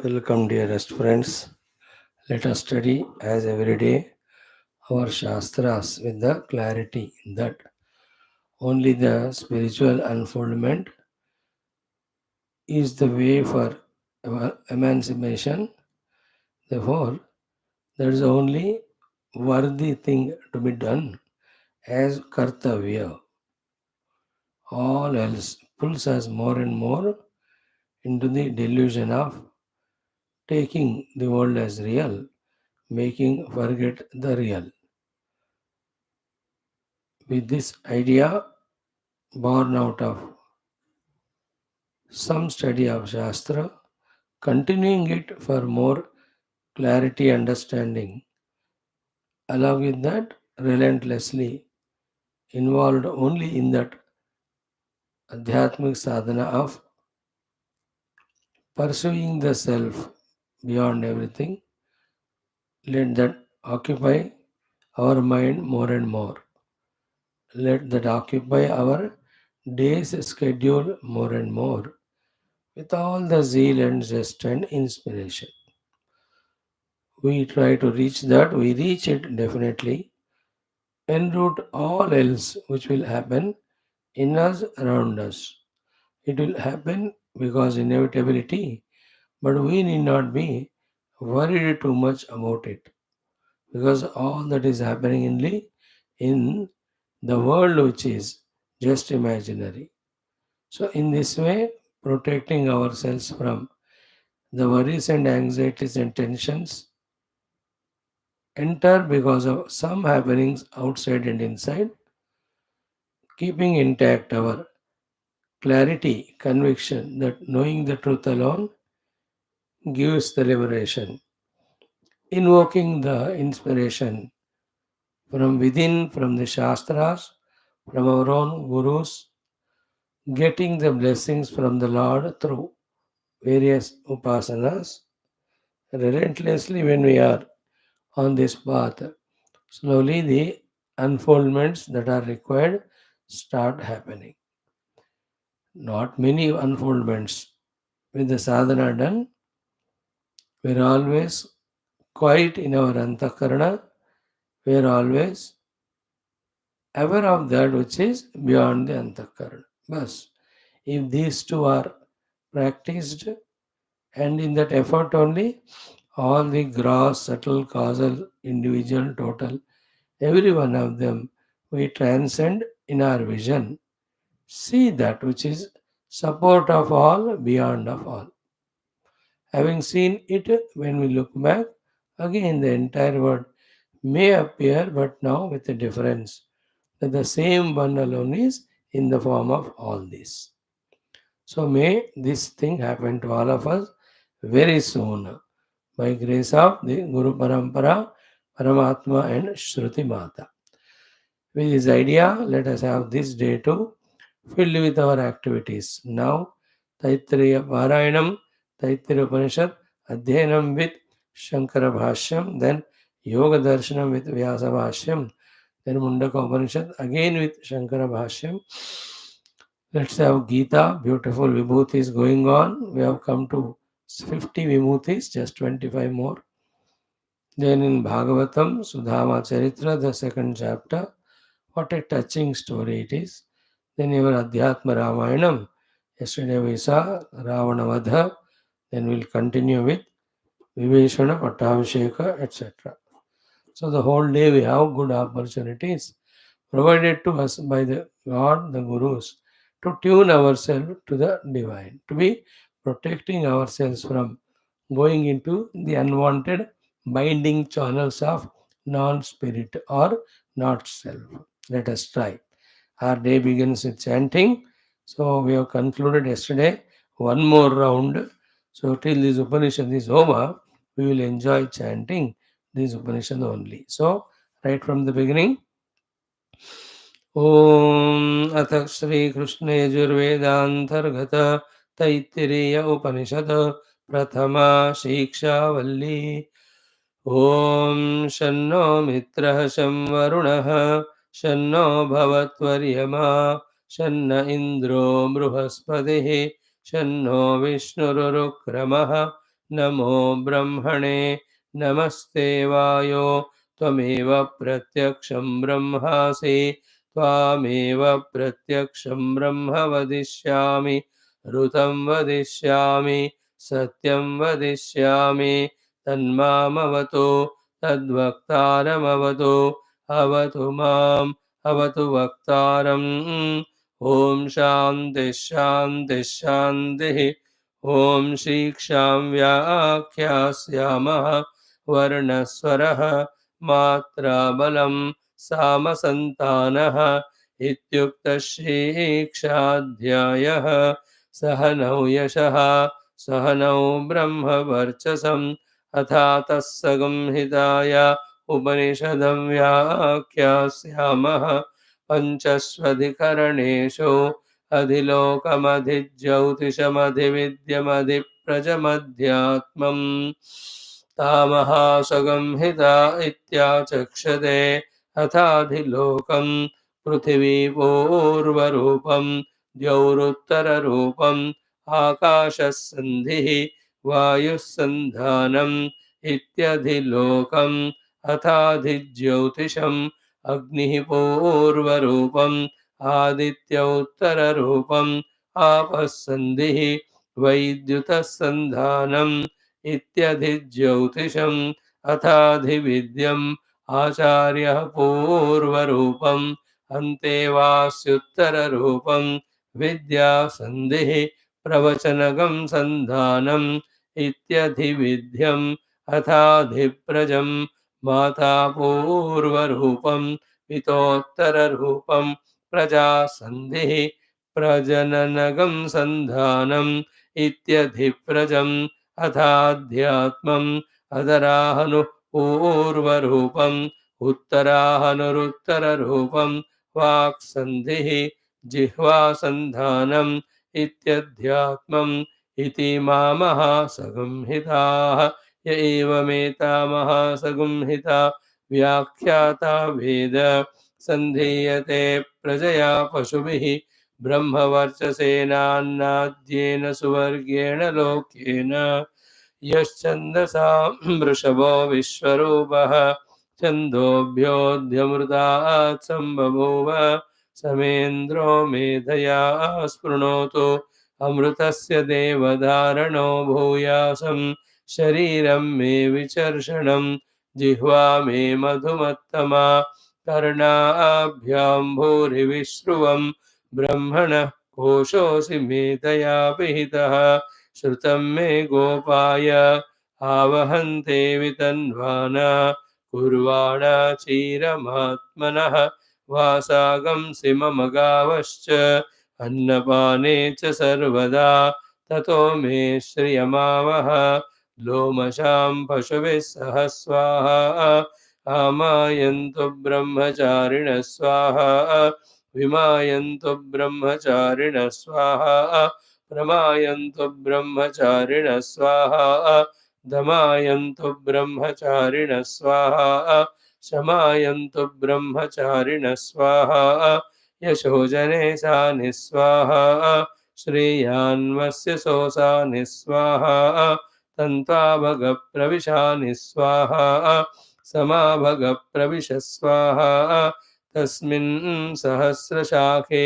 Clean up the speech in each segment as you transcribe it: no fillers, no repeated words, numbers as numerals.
Welcome, dearest friends. Let us study as every day our Shastras with the clarity that only the spiritual unfoldment is the way for emancipation. Therefore, there is only worthy thing to be done as kartavya. All else pulls us more and more into the delusion of taking the world as real, making forget the real. With this idea born out of some study of Shastra, continuing it for more clarity understanding, along with that relentlessly involved only in that adhyatmic sadhana of pursuing the self beyond everything, let that occupy our mind more and more. Let that occupy our day's schedule more and more with all the zeal and zest and inspiration. We try to reach that, we reach it definitely, en route all else which will happen in us, around us. It will happen because inevitability, but we need not be worried too much about it because all that is happening in the world which is just imaginary. So, in this way, protecting ourselves from the worries and anxieties and tensions enter because of some happenings outside and inside, keeping intact our clarity, conviction that knowing the truth alone gives the liberation, invoking the inspiration from within, from the Shastras, from our own gurus, getting the blessings from the Lord through various upasanas, relentlessly when we are on this path, slowly the unfoldments that are required start happening. Not many unfoldments. With the sadhana done, we are always quiet in our antakarana. We are always aware of that which is beyond the antakarana. But if these two are practiced, and in that effort only, all the gross, subtle, causal, individual, total, every one of them, we transcend in our vision. See that which is support of all, beyond of all. Having seen it, when we look back, again the entire world may appear, but now with a difference that the same one alone is in the form of all this. So may this thing happen to all of us very soon by grace of the Guru Parampara, Paramatma and Shruti Mata. With this idea, let us have this day too filled with our activities. Now, Taittiriya Parayanam, Taittiriya Upanishad, Adhyanam with Shankara Bhashyam, then Yoga Darshanam with Vyasa Bhashyam, then Mundaka Upanishad again with Shankara Bhashyam. Let's have Gita, beautiful Vibhutis going on. We have come to 50 Vibhutis, just 25 more. Then in Bhagavatam, Sudhama Charitra, the second chapter, what a touching story it is. Then your Adhyatma Ramayanam, yesterday we saw Ravana Vadha, then we'll continue with Viveshana, Pattabhisheka, etc. So the whole day we have good opportunities provided to us by the God, the Gurus, to tune ourselves to the divine, to be protecting ourselves from going into the unwanted binding channels of non-spirit or not self. Let us try. Our day begins with chanting. So we have concluded yesterday one more round. So till this Upanishad is over, we will enjoy chanting this Upanishad only. So right from the beginning, ॐ अथ श्रीकृष्णे यजुर्वेदान्तर्गत तैत्तिरीय उपनिषद प्रथमा शिक्षा वल्ली ॐ शन्नो मित्रः शं वरुणः शन्नो भवत्वर्यमा शन्न इन्द्रो बृहस्पतिः शन्नो विष्णुरुक्रमः नमो ब्रह्मणे नमस्ते वायो त्वमेव प्रत्यक्षं ब्रह्मासि त्वामेव प्रत्यक्षं ब्रह्म वदिष्यामि ऋतं वदिष्यामि सत्यं वदिष्यामि तन्मामवतु तद्वक्तारमवतु अवतु माम् अवतु वक्तारम् ॐ शान्तिः शान्तिः शान्तिः ॐ श्रीक्षां व्याख्यास्यामः वर्णस्वरः मात्राबलं सामसन्तानः इत्युक्तः श्रीक्षाध्यायः सहनौ यशः सहनौ ब्रह्मवर्चसम् अथा तत्संहिताय उपनिषदं व्याख्यास्यामः पञ्चस्वधिकरणेषु अधिलोकमधिज्योतिषमधिविद्यमधिप्रजमध्यात्मम् तामहासंहिता इत्याचक्षते अथाधिलोकम् पृथिवीपूर्वरूपम् द्यौरुत्तररूपम् आकाशः सन्धिः वायुः सन्धानम् इत्यधिलोकम् अथाधिज्योतिषम् अग्निः पूर्वरूपम् आदित्य उत्तररूपम् आपः सन्धिः वैद्युतः सन्धानम् इत्यधिज्योतिषम् अथाधिविद्यम् आचार्यः पूर्वरूपम् अन्तेवास्युत्तररूपम् विद्यासन्धिः प्रवचनगं सन्धानम् इत्यधिविद्यम् अथाधिप्रजम् माता पूर्वरूपम् पितोत्तररूपम् प्रजासन्धिः प्रजननगं सन्धानम् इत्यधिप्रजम् अथाध्यात्मम् अधराहनुः पूर्वरूपम् उत्तराहनुरुत्तररूपम् वाक्सन्धिः जिह्वासन्धानम् इत्यध्यात्मम् इति मामहासंहिताः य एवमेतामहासंहिता व्याख्याता वेद सन्धीयते प्रजया पशुभिः ब्रह्मवर्चसेनान्नाद्येन सुवर्गेण लोकेन यश्छन्दसां वृषभो विश्वरूपः छन्दोभ्योऽध्यमृतात् सम्बभूव समेन्द्रो मेधया स्पृणोतु अमृतस्य देवधारणो भूयासं शरीरं मे विचर्षणं जिह्वा मे मधुमत्तमा कर्णाभ्यां भूरिविश्रुवं ब्रह्मणः कोशोऽसि मेधया पिहितः श्रुतं मे गोपाय आवहन्ते वितन्वाना कुर्वाणा चीरमात्मनः वासागंसि मम गावश्च अन्नपाने च सर्वदा ततो मे श्रियमावह लोमशां पशुभिः सह स्वाहा आमायन्तु ब्रह्मचारिणः स्वाहा विमायन्तु ब्रह्मचारिणः स्वाहा प्रमायन्तु ब्रह्मचारिणः स्वाहा दमायन्तु ब्रह्मचारिणः स्वाहा शमायन्तु ब्रह्मचारिणः स्वाहा यशोजने सा निस्वाहा श्रेयान्वस्य सोऽसा निस्वाहा तन्त्वाभगप्रविशा निस्वाहा समाभगप्रविश स्वाहा तस्मिन् सहस्रशाखे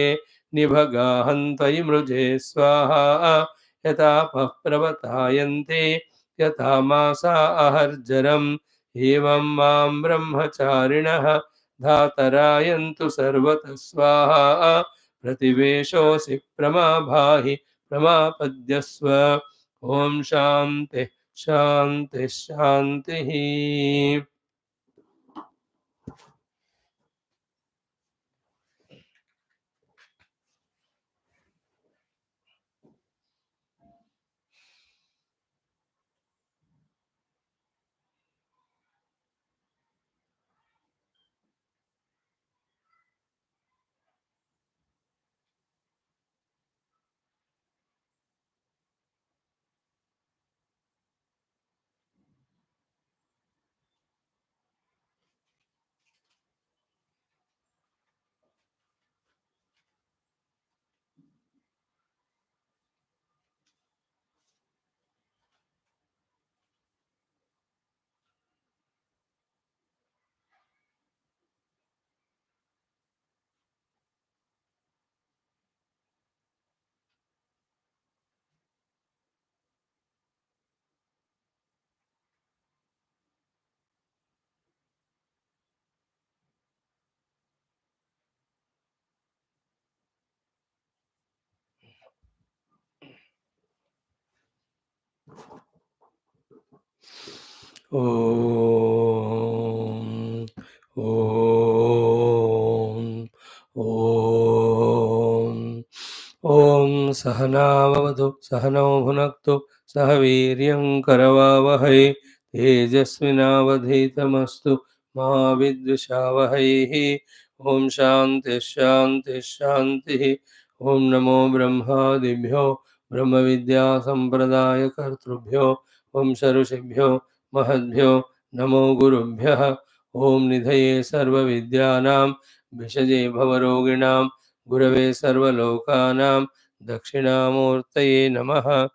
निभगाहन्त्वयि मृजे स्वाहा यथापः प्रवतायन्ते यथा मासा अहर्जरम् एवं मां ब्रह्मचारिणः धातरायन्तु सर्वतः स्वाहा प्रतिवेशोऽसि प्रमाभाहि प्रमापद्यस्व ॐ शान्तिः शान्तिः शान्तिः Om. Om. Om. Om Sahanavavadu Sahanau Bhunaktu Sahaviryam Karavavahai Tejasvinavadhitamastu Mahavidvishavahai. Om Shanti Shanti Shanti. Om Namo Brahmadibhyo Brahma Vidya Sampradaya Kartrubhyo Om Sarusibhyo Mahadbhyo Namo Gurubhyah. Om Nidhaye Sarva Vidyanam Vishaje Bhavaroginam Gurave Sarvalokanam Dakshinamurtaye Namaha.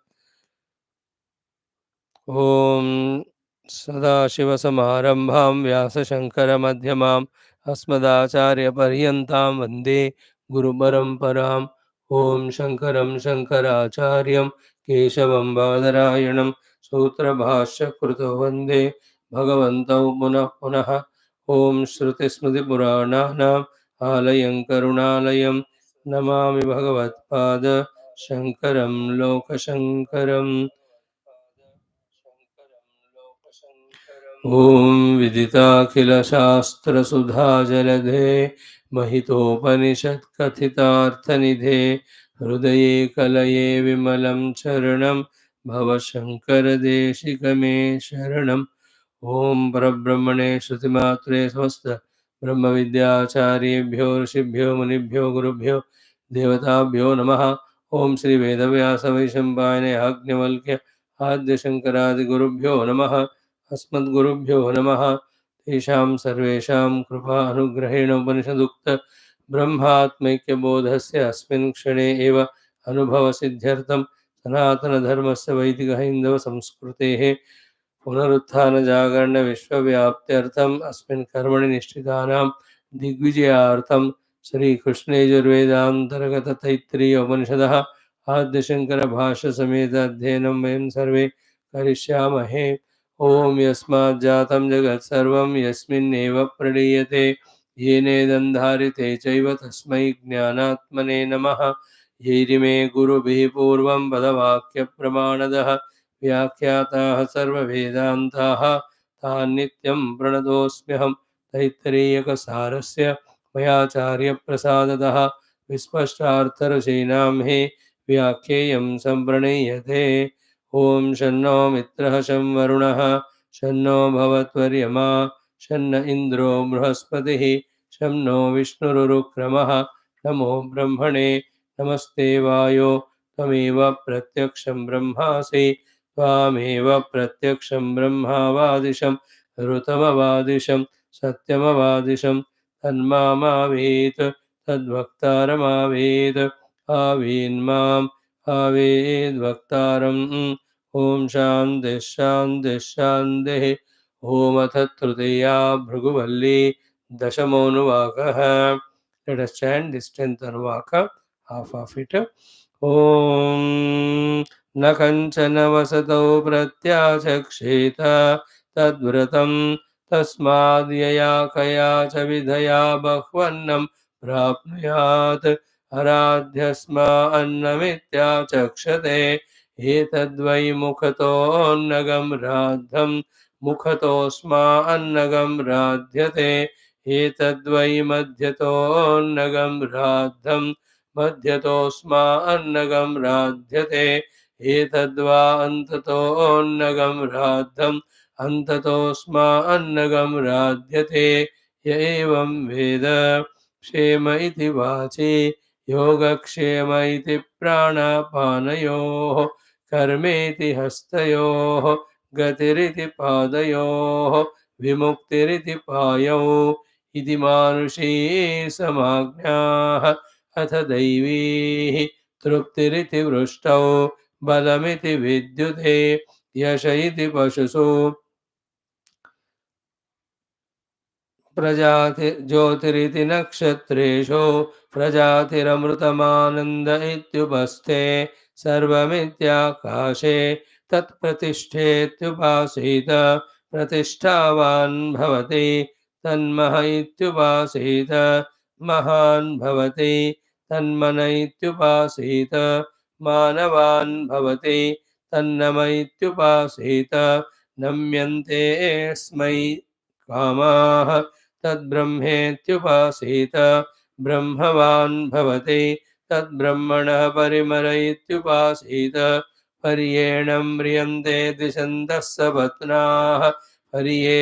Om Sadashivasamarambham Vyasashankaramध्यमाम् Asmadacharyaparyantam Vande Guru Paramparam. Om Shankaram Shankaracharyam Keshavam Badarayanam Sutra Bhashya Kruto Vande Bhagavantau Punah Punah. Om Shruti Smriti Purananam Alayam Karunalayam Namami Bhagavatpada Shankaram Lokashankaram. ॐ विदिताखिलशास्त्रसुधाजलधे महितोपनिषत्कथितार्थनिधे हृदये कलये विमलं चरणं भवशङ्करदेशिकमे शरणम् ॐ परब्रह्मणे श्रुतिमात्रे समस्त ब्रह्मविद्याचार्येभ्यो ऋषिभ्यो मुनिभ्यो गुरुभ्यो देवताभ्यो नमः। ॐ श्री वेदव्यासवैशम्पायने याज्ञवल्क्य आद्यशङ्करादिगुरुभ्यो नमः। अस्मद्गुरुभ्यो नमः। तेषां सर्वेषां कृपा अनुग्रहेण उपनिषदुक्त ब्रह्मात्मैक्यबोधस्य अस्मिन् क्षणे एव अनुभवसिद्ध्यर्थं सनातनधर्मस्य वैदिकहैन्दवसंस्कृतेः पुनरुत्थानजागरणविश्वव्याप्त्यर्थम् अस्मिन् कर्मणि निष्ठितानां दिग्विजयार्थं श्रीकृष्णयजुर्वेदान्तर्गत तैत्तिरीय उपनिषदः आद्यशङ्करभाष्यसमेत अध्ययनं वयं सर्वे करिष्यामहे। ॐ यस्माज्जातं जगत्सर्वं यस्मिन्नेव प्रणीयते येनेदन्धारिते चैव तस्मै ज्ञानात्मने नमः। यैरिमे गुरुभिः पूर्वं पदवाक्यप्रमाणदः व्याख्याताः सर्ववेदान्ताः तान् नित्यं प्रणतोऽस्म्यहं। तैत्तिरीयकसारस्य मयाचार्यप्रसादतः विस्पष्टार्थरचयिनां हे व्याख्येयं सम्प्रणीयते। ॐ शन्नो मित्रः शं वरुणः शन्नो भवत्वर्यमा शन्न इन्द्रो बृहस्पतिः शं नो विष्णुरुक्रमः। नमो ब्रह्मणे नमस्ते वायो त्वमेव प्रत्यक्षं ब्रह्मासि त्वामेव प्रत्यक्षं ब्रह्मावादिशं ऋतमवादिशं सत्यमवादिशं तन्मामावेत् तद्वक्तारमावेत् आवीन्माम् आवेद्वक्तारम्। ॐ शान्तिः शान्तिः शान्तिः। ॐ अथ तृतीया Bhriguvalli दशमोऽनुवाकः। Let us chant this 10th Anuvaka, half of it. ॐ न कञ्चन वसतौ प्रत्याचक्षेत तद्व्रतं तस्माद्यया कया च विधया बह्वन्नं प्राप्नुयात् अराध्यस्मा अन्नमित्याचक्षते एतद्वै मुखतोऽन्नगं राद्धं मुखतोऽस्मा अन्नगं राध्यते एतद्वै मध्यतोऽन्नगं राद्धं मध्यतोऽस्मा अन्नगं राध्यते एतद्वा अन्ततोऽन्नगं राद्धम् अन्ततोऽस्मा अन्नगं राध्यते य एवं वेद क्षेम इति वाचि योगक्षेम इति प्राणापानयोः कर्मेति हस्तयोः गतिरिति पादयोः विमुक्तिरिति पायौ इति मानुषी समाज्ञाः अथ दैवी तृप्तिरिति वृष्टौ बलमिति विद्युते यश इति पशुषु प्रजाति ज्योतिरिति नक्षत्रेषु प्रजातिरमृतमानन्द इत्युपस्थे सर्वमित्याकाशे तत्प्रतिष्ठेत्युपासीत प्रतिष्ठावान् भवति तन्मह इत्युपासीत महान् भवति तन्मन इत्युपासीत मानवान् भवति तन्नम इत्युपासीत नम्यन्ते स्मै कामाः तद्ब्रह्मेत्युपासीत ब्रह्मवान् भवति तद्ब्रह्मणः परिमरयित्युपासीत पर्येण म्रियन्ते द्विषन्तः सपत्नाः पर्ये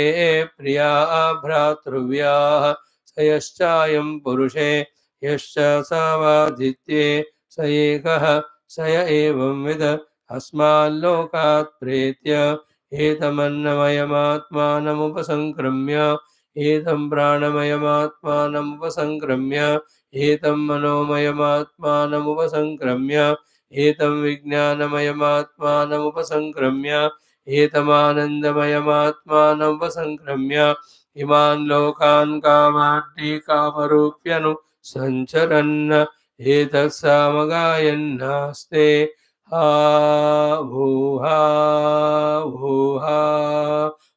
प्रिया भ्रातृव्याः स यश्चायं पुरुषे यश्च सावादित्ये स एकः स य एवंविद अस्माल्लोकात् प्रेत्य एतमन्नमयमात्मानमुपसङ्क्रम्य एतं प्राणमयमात्मानमुपसङ्क्रम्य एतं मनोमयमात्मानमुपसङ्क्रम्य एतं विज्ञानमयमात्मानमुपसङ्क्रम्य एतमानन्दमयमात्मानमुपसङ्क्रम्य इमान् लोकान् कामार्तिकामरूप्यनु सञ्चरन् एतत्सामगायन्नास्ते हा भूहा भूहा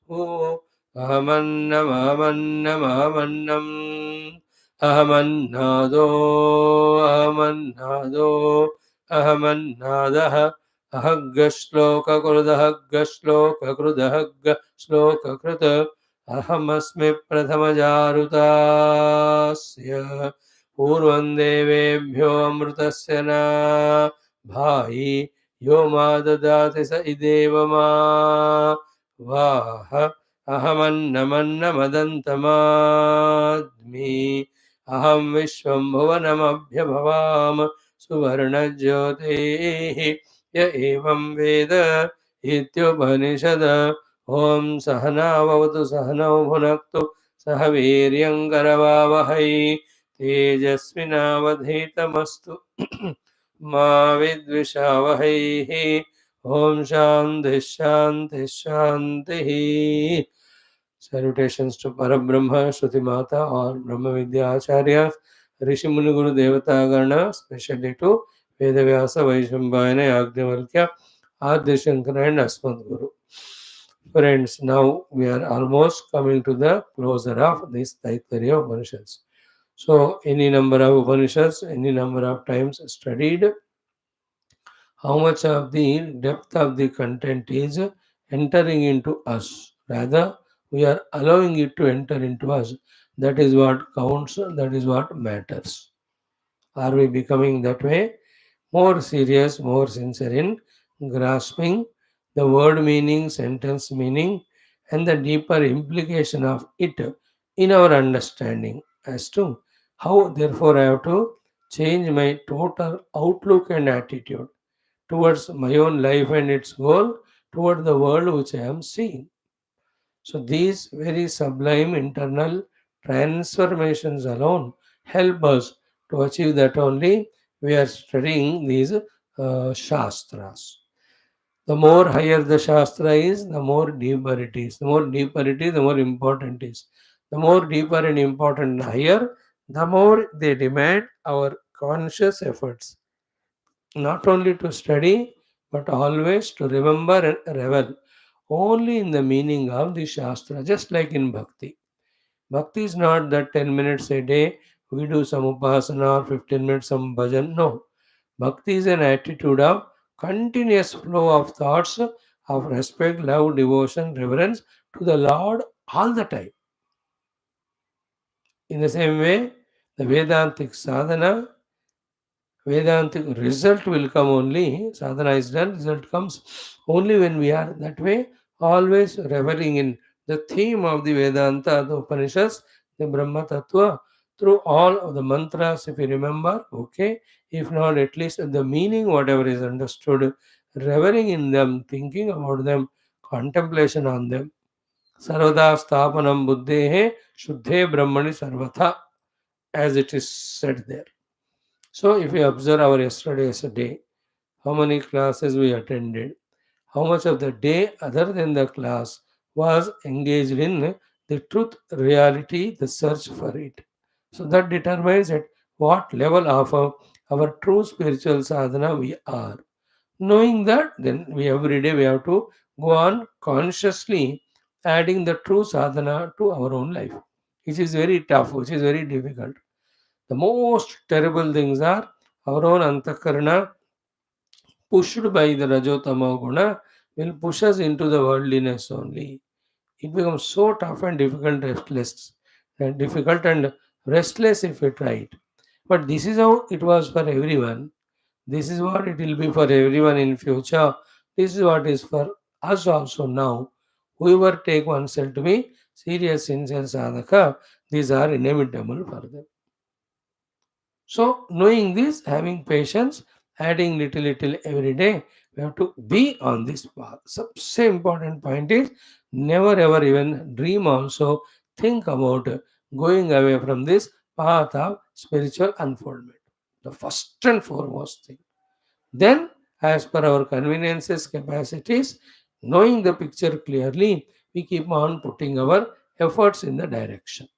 भू अहमन्नमहमन्नमहमन्नम् अहमन्नादो अहमन्नादो अहमन्नादः अहग्गश्लोककृदहग्गश्लोककृदहग्ग श्लोककृत् अहमस्मि प्रथमजारुतास्य पूर्वं देवेभ्यो अमृतस्य न भायि यो मा ददाति स इदेव मा वाह अहमन्नमन्नमदन्तमाद्मि अहं विश्वं भुवनमभ्यभवाम सुवर्णज्योतिः य एवं वेद इत्युपनिषद ॐ सहनावतु सहनौ भुनक्तु सह वीर्यङ्करवावहै तेजस्विनावधीतमस्तु मा विद्विषावहैः ॐ शान्तिः शान्तिः शान्तिः. Salutations to Parabrahma, Shruti Mata, or Brahma Vidya Acharya, Rishi Muni Guru Devata Gana, especially to Vedavyasa, Vaishambhayana, Yagnavalkya, Adi Shankara and Asmat Guru. Friends, now we are almost coming to the closer of this Taittiriya Upanishads. So, any number of Upanishads, any number of times studied, how much of the depth of the content is entering into us. Rather, we are allowing it to enter into us. That is what counts, that is what matters. Are we becoming that way? More serious, more sincere in grasping the word meaning, sentence meaning, and the deeper implication of it in our understanding as to how, therefore, I have to change my total outlook and attitude towards my own life and its goal, toward the world which I am seeing. So, these very sublime internal transformations alone help us to achieve that only. We are studying these Shastras. The more higher the Shastra is, the more deeper it is. The more deeper it is, the more important it is. The more deeper and important and higher, the more they demand our conscious efforts, not only to study, but always to remember and revel only in the meaning of the Shastra, just like in Bhakti. Bhakti is not that 10 minutes a day we do some upasana or 15 minutes some bhajan. No. Bhakti is an attitude of continuous flow of thoughts of respect, love, devotion, reverence to the Lord all the time. In the same way, the Vedantic sadhana, Vedantic result will come only, sadhana is done, result comes only when we are that way, always reveling in the theme of the Vedanta, the Upanishads, the Brahma Tattva, through all of the mantras, if you remember, okay. If not, at least the meaning, whatever is understood, reveling in them, thinking about them, contemplation on them. Sarvada Sthapanam Buddhehe Shuddhe Brahmani Sarvatha, as it is said there. So, if we observe our yesterday's day, how many classes we attended, how much of the day other than the class was engaged in the truth, reality, the search for it. So, that determines at what level of our true spiritual sadhana we are. Knowing that, then we every day we have to go on consciously adding the true sadhana to our own life, which is very tough, which is very difficult. The most terrible things are our own antakarana pushed by the Rajotama Guna will push us into the worldliness only. It becomes so tough and difficult and restless if we try it. But this is how it was for everyone. This is what it will be for everyone in future. This is what is for us also now. Whoever take oneself to be serious, sincere sadhaka, these are inevitable for them. So, knowing this, having patience, adding little every day, we have to be on this path. सबसे important point is never ever even dream also think about going away from this path of spiritual unfoldment. The first and foremost thing. Then, as per our conveniences, capacities, knowing the picture clearly, we keep on putting our efforts in the direction.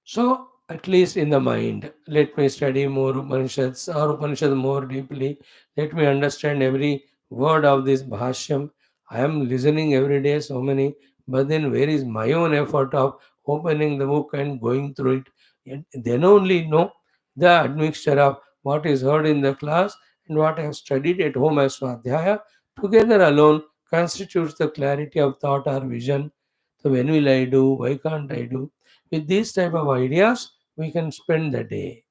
So, at least in the mind, let me study more Upanishads or Upanishads more deeply. Let me understand every word of this Bhashyam. I am listening every day, so many, but then where is my own effort of opening the book and going through it? And then only know the admixture of what is heard in the class and what I have studied at home as Swadhyaya together alone constitutes the clarity of thought or vision. So, when will I do? Why can't I do? With these type of ideas, we can spend the day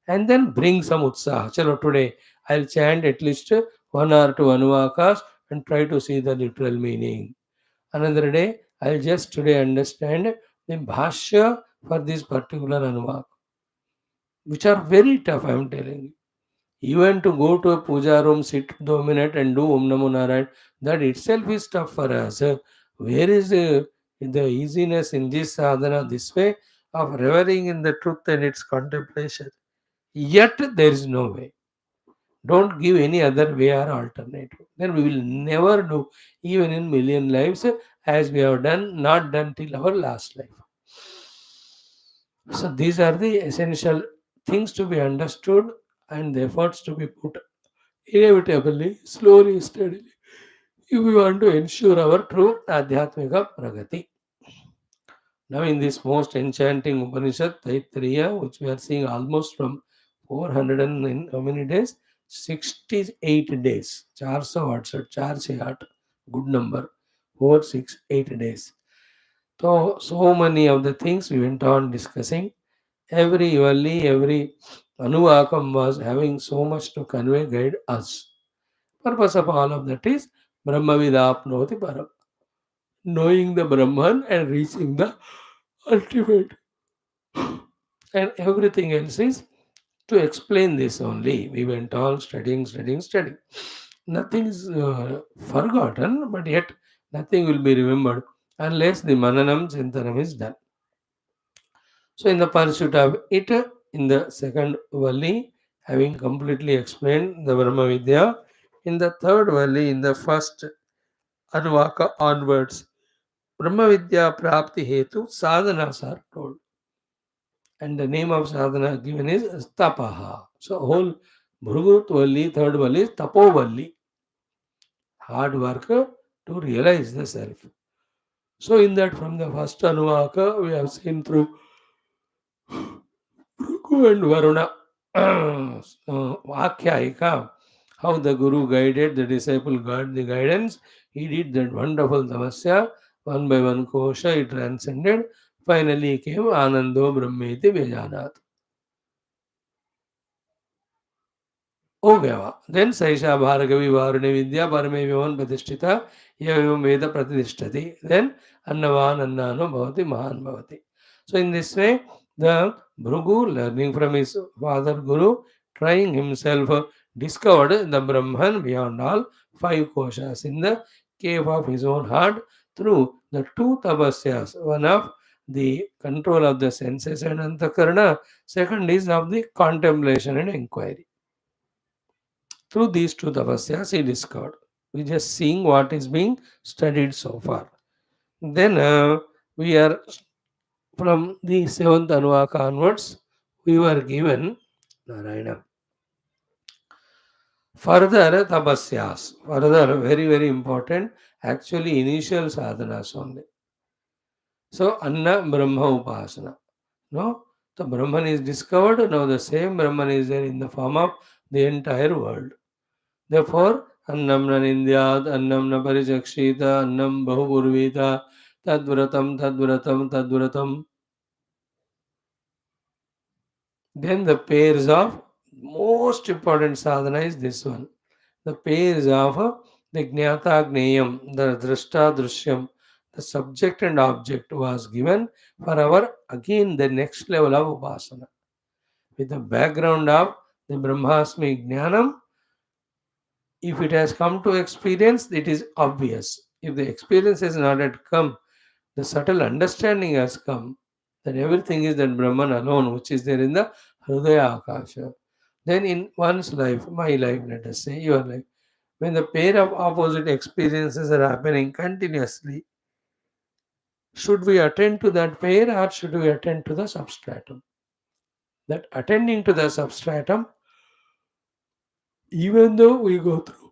and then bring some utsaha. Chalo, today I'll chant at least 1 or 2 anuvakas and try to see the literal meaning. Another day, I'll just today understand the bhashya for this particular anuvak, which are very tough, I'm telling you. Even to go to a puja room, sit 2 minutes and do Om Namo Narayan, that itself is tough for us. Where is the easiness in this sadhana, this way of reveling in the truth and its contemplation? Yet there is no way. Don't give any other way or alternative. Then we will never do, even in million lives, as we have done, not done till our last life. So these are the essential things to be understood and the efforts to be put inevitably, slowly, steadily, if we want to ensure our true Adhyatmika Pragati. Now, in this most enchanting Upanishad, Taittiriya, which we are seeing almost from 400 and in how many days? 68 days. 468, 468, good number. 468 days. So many of the things we went on discussing. Every Valli, every Anuvakam was having so much to convey, guide us. Purpose of all of that is Brahmavidapnoti Param. Knowing the Brahman and reaching the ultimate. And everything else is to explain this only. We went on studying. Nothing is forgotten, but yet nothing will be remembered unless the Mananam Chintanam is done. So, in the pursuit of it, in the second Valli, having completely explained the Brahma Vidya, in the third Valli, in the first Anuvaka onwards, Brahma Vidya Prapti Hetu sadhanas are told. And the name of sadhana given is Tapaha. So whole Bhrugu Valli, third Valli is Tapo Valli. Hard work to realize the self. So in that from the first Anuvaka we have seen through Bhrugu and Varuna Vakyayika, how the Guru guided, the disciple got the guidance. He did that wonderful tapasya, one by one kosha, it transcended. Finally came Anando Brahmeti Vejanat. हो गया वहाँ then सैषा Bhargavi वारुणी विद्या परमे विमोहन प्रतिष्ठिता एवं वेद प्रतिष्ठति then अन्नवान अन्नानो भवति महान भवति. So in this way the Bhrugu learning from his father Guru trying himself discovered the Brahman beyond all 5 koshas in the cave of his own heart through the 2 tapasyas, one of the control of the senses and antakarana, second is of the contemplation and inquiry. Through these 2 tapasyas, he discovered. We just seeing what is being studied so far. Then we are from the seventh Anuvaka onwards, we were given Narayana. Further tapasyas, further very important, actually initial sadhanas only. So Anna Brahma Upasana. No, the Brahman is discovered. Now the same Brahman is there in the form of the entire world. Therefore, अन्नं न निन्द्यात् अन्नं न परिचक्षीत अन्नं बहुपूर्वीत तद्व्रतं तद्व्रतं तद्व्रतं. Then the pairs of most important sadhana is this one. The pairs of the Jnata Gneyam, the Drashta Drishyam, the subject and object was given for our again the next level of Upasana. With the background of the Brahmasmi Jnanam, if it has come to experience, it is obvious. If the experience has not yet come, the subtle understanding has come, that everything is that Brahman alone, which is there in the Hridaya Akasha. Then in one's life, my life, let us say, your life, when the pair of opposite experiences are happening continuously, should we attend to that pair or should we attend to the substratum? That attending to the substratum, even though we go through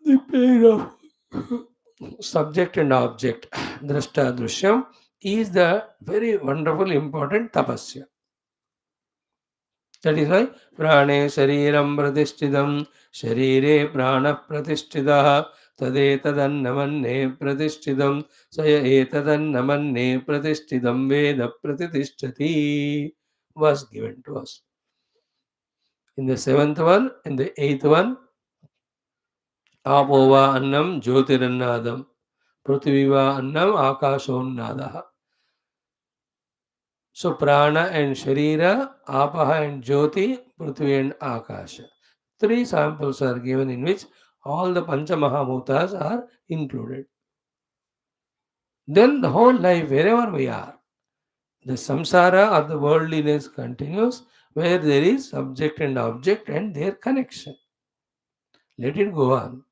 the pair of subject and object, drashta drishyam, is the very wonderful important tapasya. That is why prane shariram pratishthidam sharire prana pratishthitah tadetadannamanne pratishthidam saya etadannamanne pratishthidam veda pratitishthati was given to us. In the seventh one, in the eighth one, apova annam jyotirannadam pruthiviva annam akashonnadaha. So prana and sharira, apaha and jyoti, prithvi and akasha. Three samples are given in which all the pancha mahabhutas are included. Then the whole life, wherever we are, the samsara or the worldliness continues where there is subject and object and their connection. Let it go on.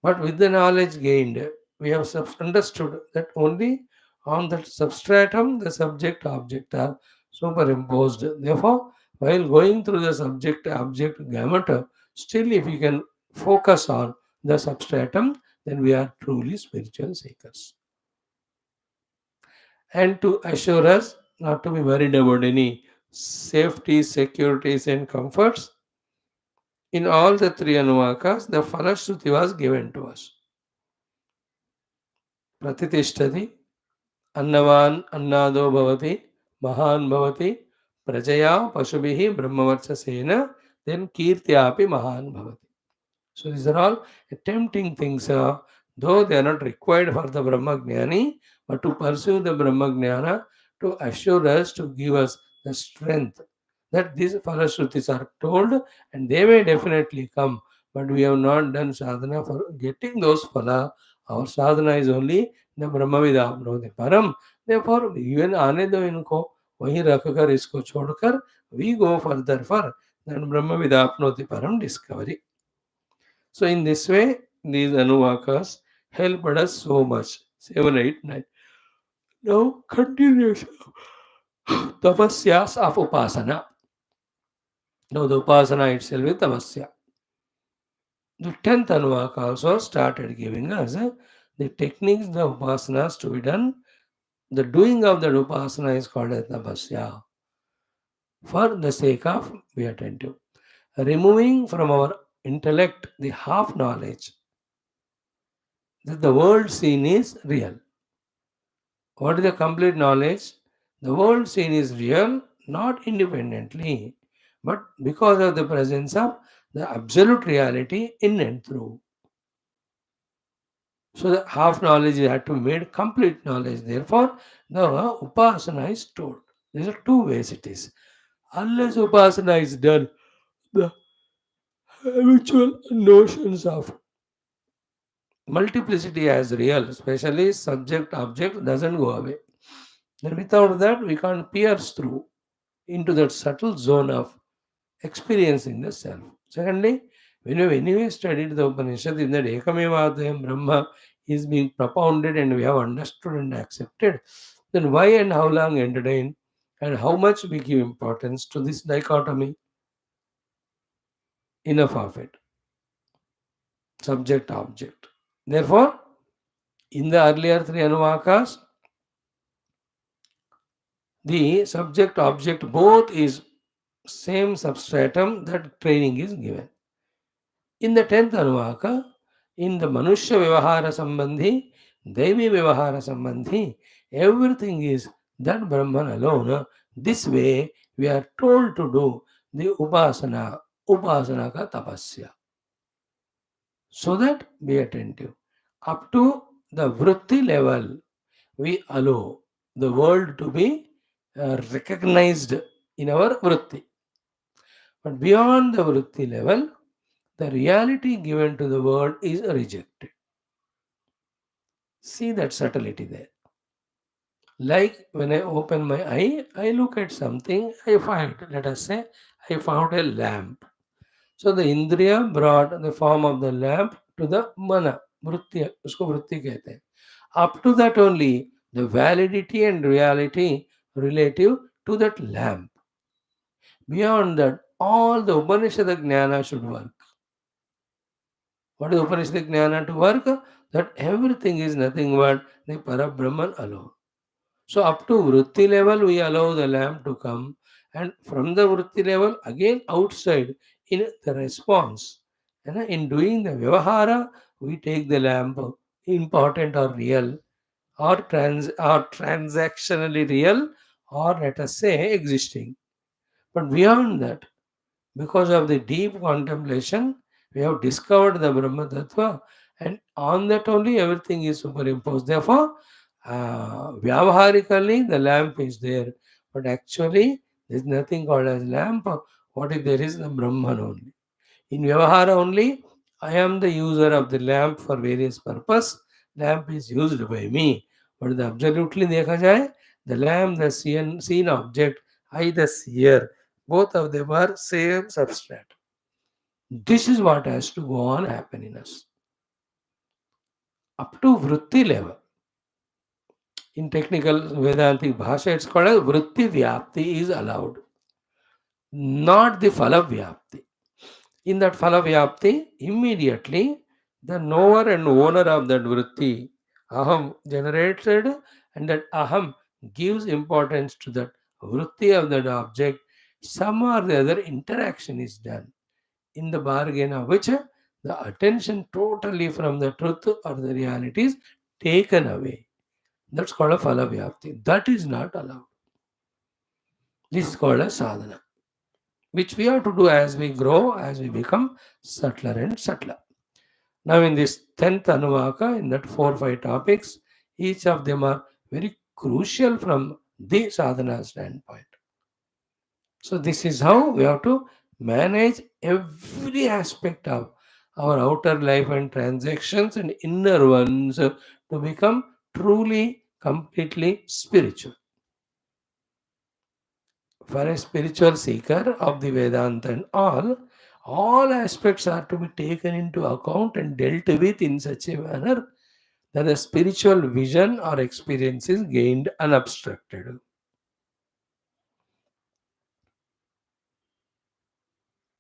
But with the knowledge gained, we have understood that only on that substratum the subject object are superimposed. Therefore, while going through the subject object gamut, still if we can focus on the substratum, then we are truly spiritual seekers. And to assure us not to be worried about any safety, securities, and comforts, in all the three anuvakas, the Falashruti was given to us. Pratitishthati अन्नवान् अन्नादो भवति महान् भवति प्रजया पशुभिः ब्रह्मवर्चसेन then कीर्त्यापि महान् भवति. So these are all tempting things, though they are not required for the Brahmagnani, but to pursue the Brahmagnana, to assure us, to give us the strength that these Falashrutis are told and they may definitely come, but we have not done sadhana for getting those phala. Our sadhana is only the Brahmavida apnoti param. Therefore, even आने दो इनको वहीं रखकर इसको छोड़कर we go further for that Brahmavida apnoti param discovery. So in this way, these anuvakas helped us so much. 7, 8, 9. Now continuation of tapasyas of upasana. Now the upasana itself is tapasya. The 10th anuvaka also started giving us the techniques, the upasanas to be done. The doing of the upasana is called as tapasya. For the sake of be attentive. Removing from our intellect the half knowledge that the world scene is real. What is the complete knowledge? The world scene is real, not independently, but because of the presence of the absolute reality in and through. So the half knowledge had to be made complete knowledge. Therefore, the upasana is told. There are two ways it is. Unless upasana is done, the habitual notions of multiplicity as real, especially subject object, doesn't go away. Then without that, we can't pierce through into that subtle zone of experiencing the self. Secondly, when you have anyway studied the Upanishad, in that Ekamevadayam Brahma is being propounded and we have understood and accepted, then why and how long entertain and how much we give importance to this dichotomy? Enough of it. Subject object. Therefore, in the earlier three Anuvakas, the subject object both is same substratum that training is given. In the 10th Anuvaka, In the Manushya Vyavahara Sambandhi, Devi Vyavahara Sambandhi, everything is that Brahman alone. This way, we are told to do the Upasana ka tapasya. So that be attentive. Up to the Vritti level, we allow the world to be recognized in our Vritti. But beyond the Vritti level, the reality given to the world is rejected. See that subtlety there. Like when I open my eye, I look at something, I find, let us say, I found a lamp. So the Indriya brought the form of the lamp to the mana, vritti, usko vritti कहते हैं. Up to that only, the validity and reality relative to that lamp. Beyond that, all the Upanishad Jnana should work. What is Upanishad Jnana to work? That everything is nothing but the Parabrahman alone. So up to Vritti level, we allow the lamp to come, and from the Vritti level, again outside in the response. And in doing the Vyavahara, we take the lamp, important or real, or transactionally real, or let us say existing. But beyond that, because of the deep contemplation, we have discovered the Brahma Tattva, and on that only everything is superimposed. Therefore, Vyavaharically, the lamp is there, but actually, there is nothing called as lamp. What if there is the Brahman only? In Vyavahara only, I am the user of the lamp for various purpose. Lamp is used by me. But the absolutely देखा जाए, the lamp, the seen object, I the seer, both of them are same substrate. This is what has to go on happen in us. Up to vritti level. In technical Vedantic Bhasha, it's called as vritti vyapti is allowed, not the phala vyapti. In that phala vyapti, immediately the knower and owner of that vritti, aham, generated, and that aham gives importance to that vritti of that object. Some or the other interaction is done, in the bargain of which the attention totally from the truth or the reality is taken away. That's called a phala vyapti. That is not allowed. This is called a sadhana, which we have to do as we grow, as we become subtler and subtler. Now, in this 10th Anuvaka, in that 4 or 5 topics, each of them are very crucial from the sadhana standpoint. So, this is how we have to manage every aspect of our outer life and transactions and inner ones to become truly, completely spiritual. For a spiritual seeker of the Vedanta and all aspects are to be taken into account and dealt with in such a manner that the spiritual vision or experience is gained unobstructed.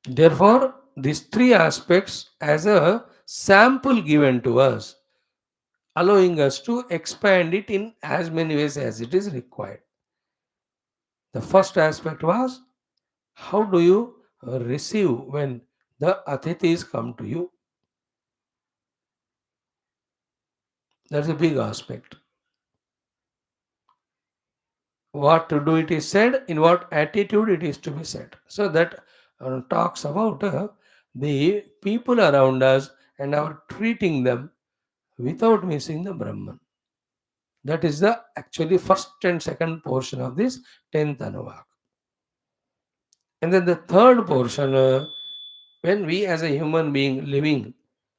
Therefore, these 3 aspects as a sample given to us, allowing us to expand it in as many ways as it is required. The first aspect was, how do you receive when the athitis come to you? That's a big aspect. What to do it is said, in what attitude it is to be said. So that talks about the people around us and our treating them without missing the Brahman. That is the actually first and second portion of this 10th Anuvak. And then the third portion, when we as a human being living,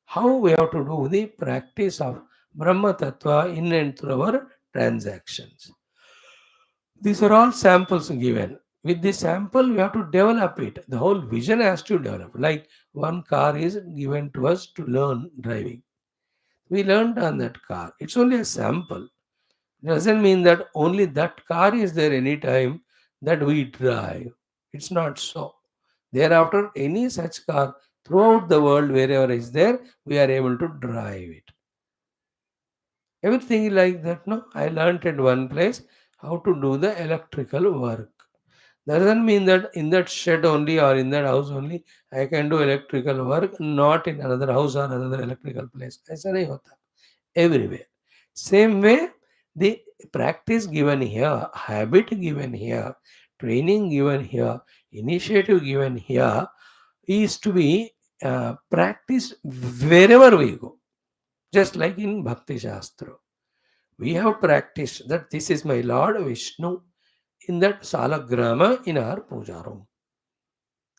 how we have to do the practice of Brahma Tattva in and through our transactions. These are all samples given. With this sample, we have to develop it. The whole vision has to develop. Like one car is given to us to learn driving. We learned on that car. It's only a sample. It doesn't mean that only that car is there anytime that we drive. It's not so. Thereafter, any such car throughout the world, wherever is there, we are able to drive it. Everything like that. No, I learned at one place how to do the electrical work. That doesn't mean that in that shed only or in that house only I can do electrical work, not in another house or another electrical place. ऐसा नहीं होता. Everywhere. Same way, the practice given here, habit given here, training given here, initiative given here is to be practiced wherever we go. Just like in Bhakti Shastra. We have practiced that this is my Lord Vishnu in that Salagrama in our puja room.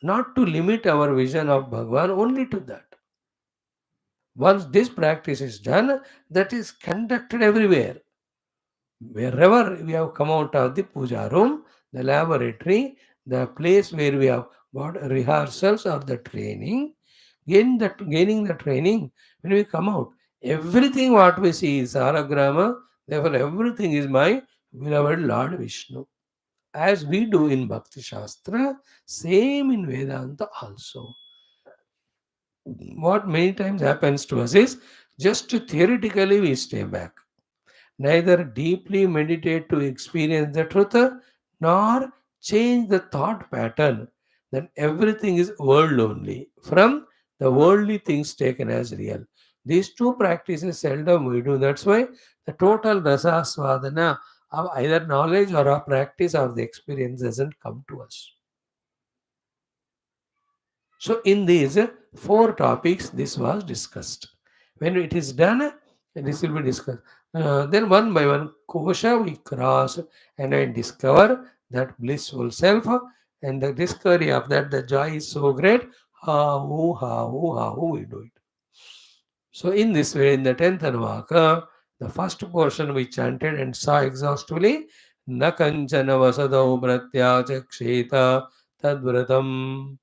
Not to limit our vision of Bhagwan only to that. Once this practice is done, that is conducted everywhere. Wherever we have come out of the puja room, the laboratory, the place where we have got rehearsals or the training, gaining the training, when we come out, everything what we see is Salagrama, therefore everything is my beloved Lord Vishnu. As we do in Bhakti Shastra, same in Vedanta also. What many times happens to us is just theoretically we stay back, neither deeply meditate to experience the truth nor change the thought pattern that everything is world only from the worldly things taken as real. These two practices seldom we do. That's why the total rasa swadhana of either knowledge or a practice or the experience doesn't come to us. So, in these four topics, this was discussed. When it is done, this will be discussed. Then, one by one, kosha we cross and I discover that blissful self, and the discovery of that, the joy is so great. How we do it. So, in this way, in the 10th Anuvaka, the first portion we chanted and saw exhaustively, na kanchana vasadau pratyachaksheta tadvratam.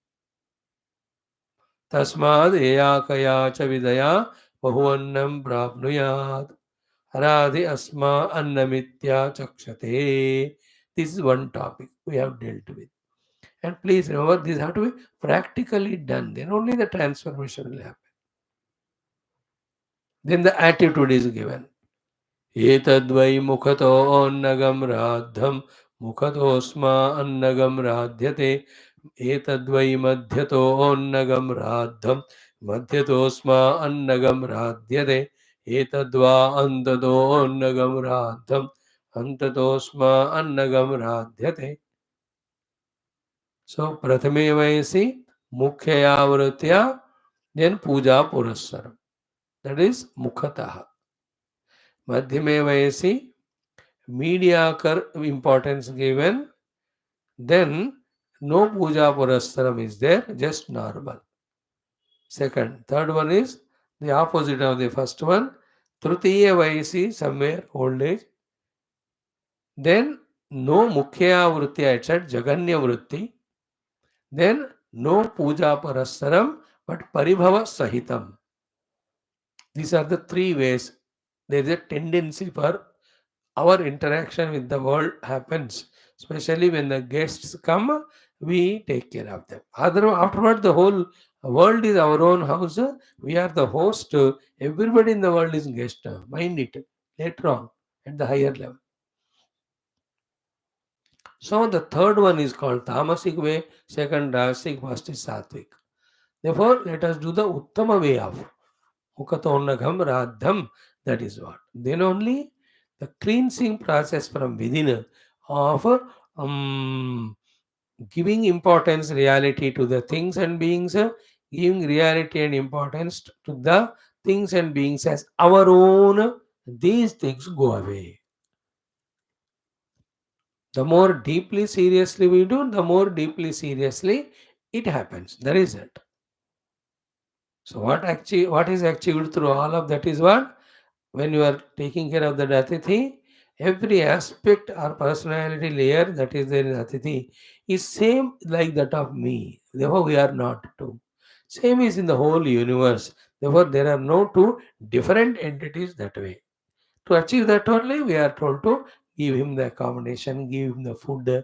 तस्माद् एयाकया च विदया बहुवन्नं प्राप्नुयात् अराधि अस्मा अन्नमित्या चक्षते. This is one topic we have dealt with. And please remember, these have to be practically done. Then only the transformation will happen. Then the attitude is given. एतद्वै मुखतो अन्नगं राद्धं मुखतोऽस्मा अन्नगं राध्यते एतद्वै मध्यतो अन्नगं राद्धं मध्यतोऽस्मा अन्नगं राध्यते एतद्वा अन्ततो अन्नगं राद्धं अन्ततोऽस्मा अन्नगं राध्यते. So prathame vayasi mukhyaya vritya, then puja purassaram. That is mukhatah. Madhyame vayasi, mediocre importance given, then no puja purastaram is there, just normal. Second, third one is the opposite of the first one. Tritiya vayasi, somewhere old age. Then no mukhya vritti, I said jaganya vritti. Then no puja purastaram, but paribhava sahitam. These are the three ways. There is a tendency for our interaction with the world happens, especially when the guests come, we take care of them. Afterward, the whole world is our own house. We are the host. Everybody in the world is guest. Mind it later on at the higher level. So the third one is called tamasic way, second rasic, first is sattvic. Therefore, let us do the uttama way of Mukhatonnagam Radham. That is what. Then only the cleansing process from within of giving importance, reality to the things and beings, giving reality and importance to the things and beings as our own, these things go away. The more deeply seriously we do, the more deeply seriously it happens. That is it. So what is achieved through all of that is what? When you are taking care of the Atithi, every aspect or personality layer that is there in Atithi is same like that of me. Therefore, we are not two. Same is in the whole universe. Therefore, there are no two different entities that way. To achieve that only, we are told to give him the accommodation, give him the food,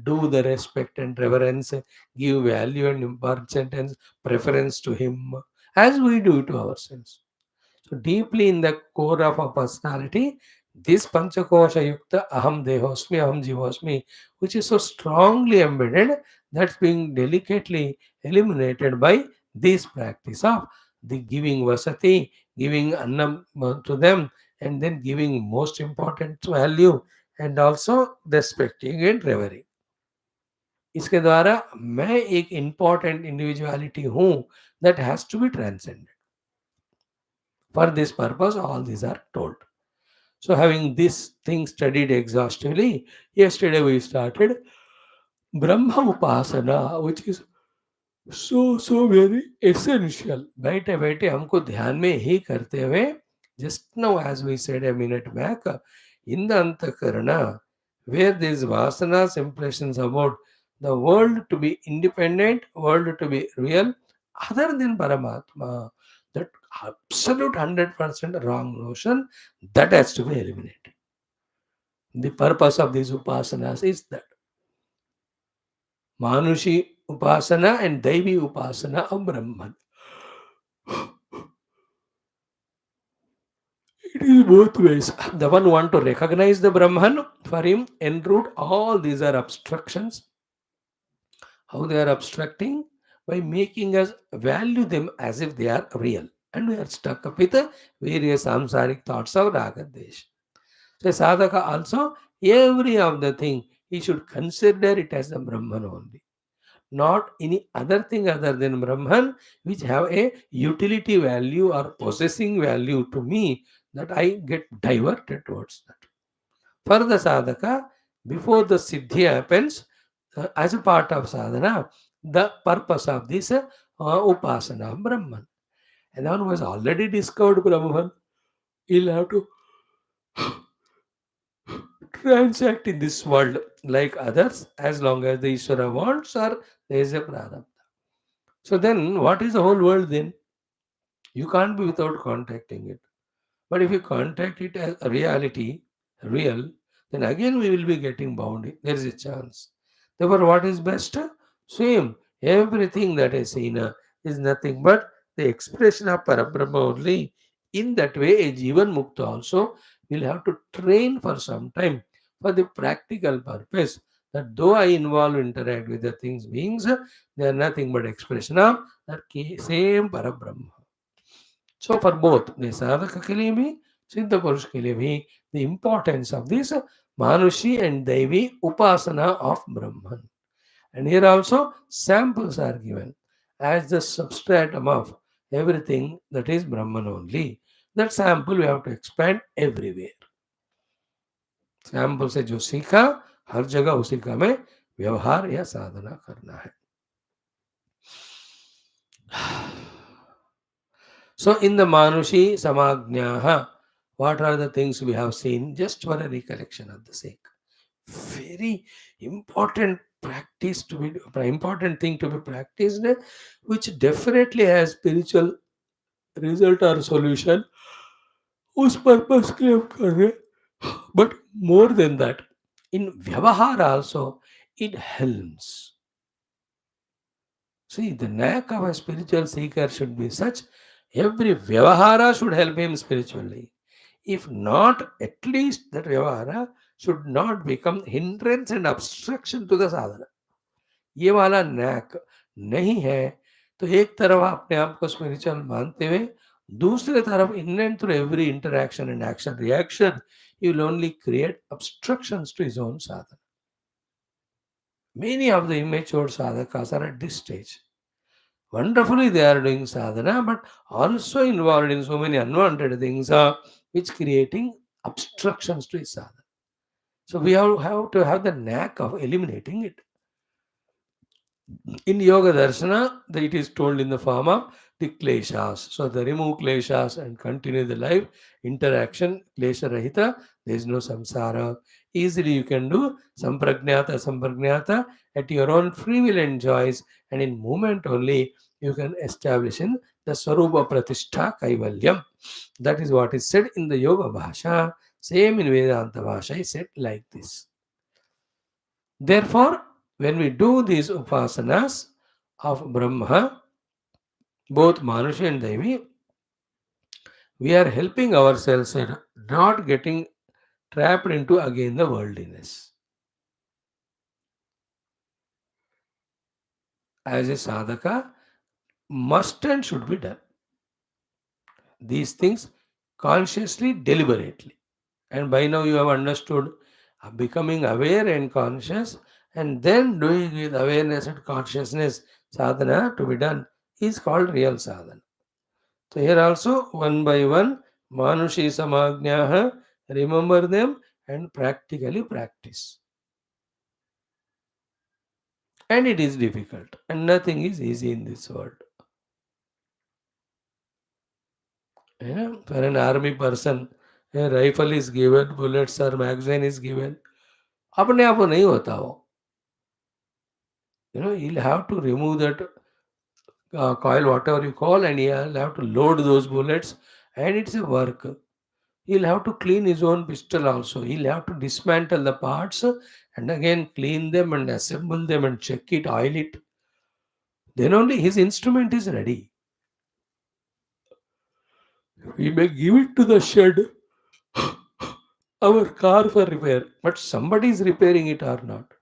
do the respect and reverence, give value and importance and preference to him, as we do to ourselves. So deeply in the core of our personality, This Panchakosha Yukta Aham Dehosmi, Aham Jivosmi, which is so strongly embedded, that's being delicately eliminated by this practice of the giving vasati, giving annam to them, and then giving most important value, and also respecting and revering. इसके द्वारा मैं एक important individuality हूँ that has to be transcended. For this purpose, all these are told. So, having this thing studied exhaustively, yesterday we started Brahma Upasana, which is so very essential. बैठे बैठे हमको ध्यान में ही करते हुए, just now as we said a minute back, in the Antakarana, where these vasanas impressions about the world to be independent, world to be real, other than Paramatma, that absolute 100% wrong notion, that has to be eliminated. The purpose of these upasanas is that Manushi Upasana and Daivi Upasana of Brahman. It is both ways. The one want to recognize the Brahman, for him, enroot all these are obstructions. How they are obstructing? By making us value them as if they are real. And we are stuck up with various samsaric thoughts of Ragadesh. So sadhaka also, every of the thing, he should consider it as the Brahman only. Not any other thing other than Brahman, which have a utility value or possessing value to me, that I get diverted towards that. For the sadhaka, before the siddhi happens, as a part of sadhana, the purpose of this upasana of Brahman. And one who has already discovered Brahman, he'll have to transact in this world like others as long as the Ishvara wants or there is a prarabdha. So then, what is the whole world then? You can't be without contacting it. But if you contact it as a reality, real, then again we will be getting bound. There is a chance. Therefore, what is best? Same. Everything that is seen is nothing but the expression of Parabrahma only. In that way, a Jivan Mukta also will have to train for some time for the practical purpose that though I involve, interact with the things, beings, they are nothing but expression of that same Parabrahma. So for both the sadhaka के लिए भी सिद्ध पुरुष के लिए भी the importance of this Manushi and Devi Upasana of Brahman. And here also samples are given as the substratum of everything that is Brahman only. That sample we have to expand everywhere. Sample से जो सीखा हर जगह उसी का में व्यवहार या साधना करना है. So in the Manushi Samagnaha, what are the things we have seen just for a recollection of the sake? Very important practice to be important thing to be practiced, which definitely has spiritual result or solution. उस purpose के लिए हम कर रहे हैं. But more than that, in Vyavahar also, it helps. See, the knack of a spiritual seeker should be such, every Vyavahara should help him spiritually. If not, at least that Vyavahara should not become hindrance and obstruction to the sadhana. ये वाला NAAC नहीं है तो एक तरफ अपने आप को स्पिरिचुअल मानते हुए दूसरे तरफ in and through every interaction and action reaction you will only create obstructions to his own sadhana. Many of the immature sadhakas are at this stage. Wonderfully, they are doing sadhana, but also involved in so many unwanted things, which creating obstructions to his sadhana. So we have to have the knack of eliminating it. In Yoga Darshana, it is told in the form of the kleshas. So they remove kleshas and continue the life interaction, klesha rahita. There is no samsara. Easily you can do sampragnata at your own free will and choice, and in movement only you can establish in the Swarupa Pratishtha Kaivalyam. That is what is said in the Yoga Bhasha. Same in Vedanta Bhasha is said like this. Therefore, when we do these upasanas of Brahma, both Manushi and Devi, we are helping ourselves in not getting trapped into again the worldliness. As a sadhaka, must and should be done. These things consciously, deliberately. And by now you have understood becoming aware and conscious, and then doing with awareness and consciousness sadhana to be done is called real sadhana. So here also one by one, manushi samajnaha, remember them and practically practice. And it is difficult, and nothing is easy in this world. For an army person, a rifle is given, bullets or magazine is given. अपने आप वो नहीं होता वो. You'll have to remove that coil, whatever you call, and you'll have to load those bullets, and it's a work. He'll have to clean his own pistol also. He'll have to dismantle the parts and again clean them and assemble them and check it, oil it. Then only his instrument is ready. We may give it to the shed, our car for repair, but somebody is repairing it or not.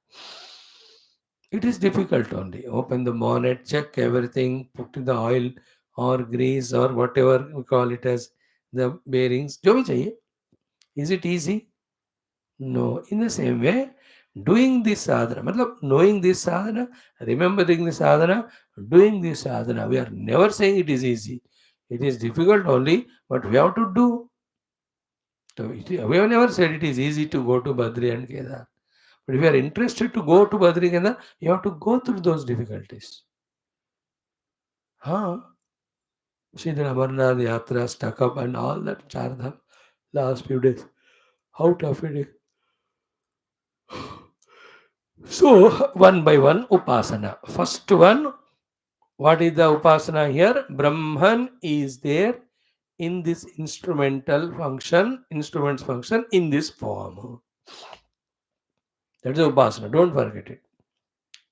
It is difficult only. Open the bonnet, check everything, put in the oil or grease or whatever we call it as the bearings. जो भी चाहिए. Is it easy? No. In the same way, doing this sadhana, matlab knowing this sadhana, remembering this sadhana, doing this sadhana, we are never saying it is easy. It is difficult only, but we have to do. So we have never said it is easy to go to Badri and Kedar. But if you are interested to go to Badri Kedar, you have to go through those difficulties. Huh? See the Amarnath Yatra stuck up and all that Chardham last few days. How tough it is. So, one by one, Upasana. First one, what is the Upasana here? Brahman is there in this instruments function in this form. That is Upasana. Don't forget it.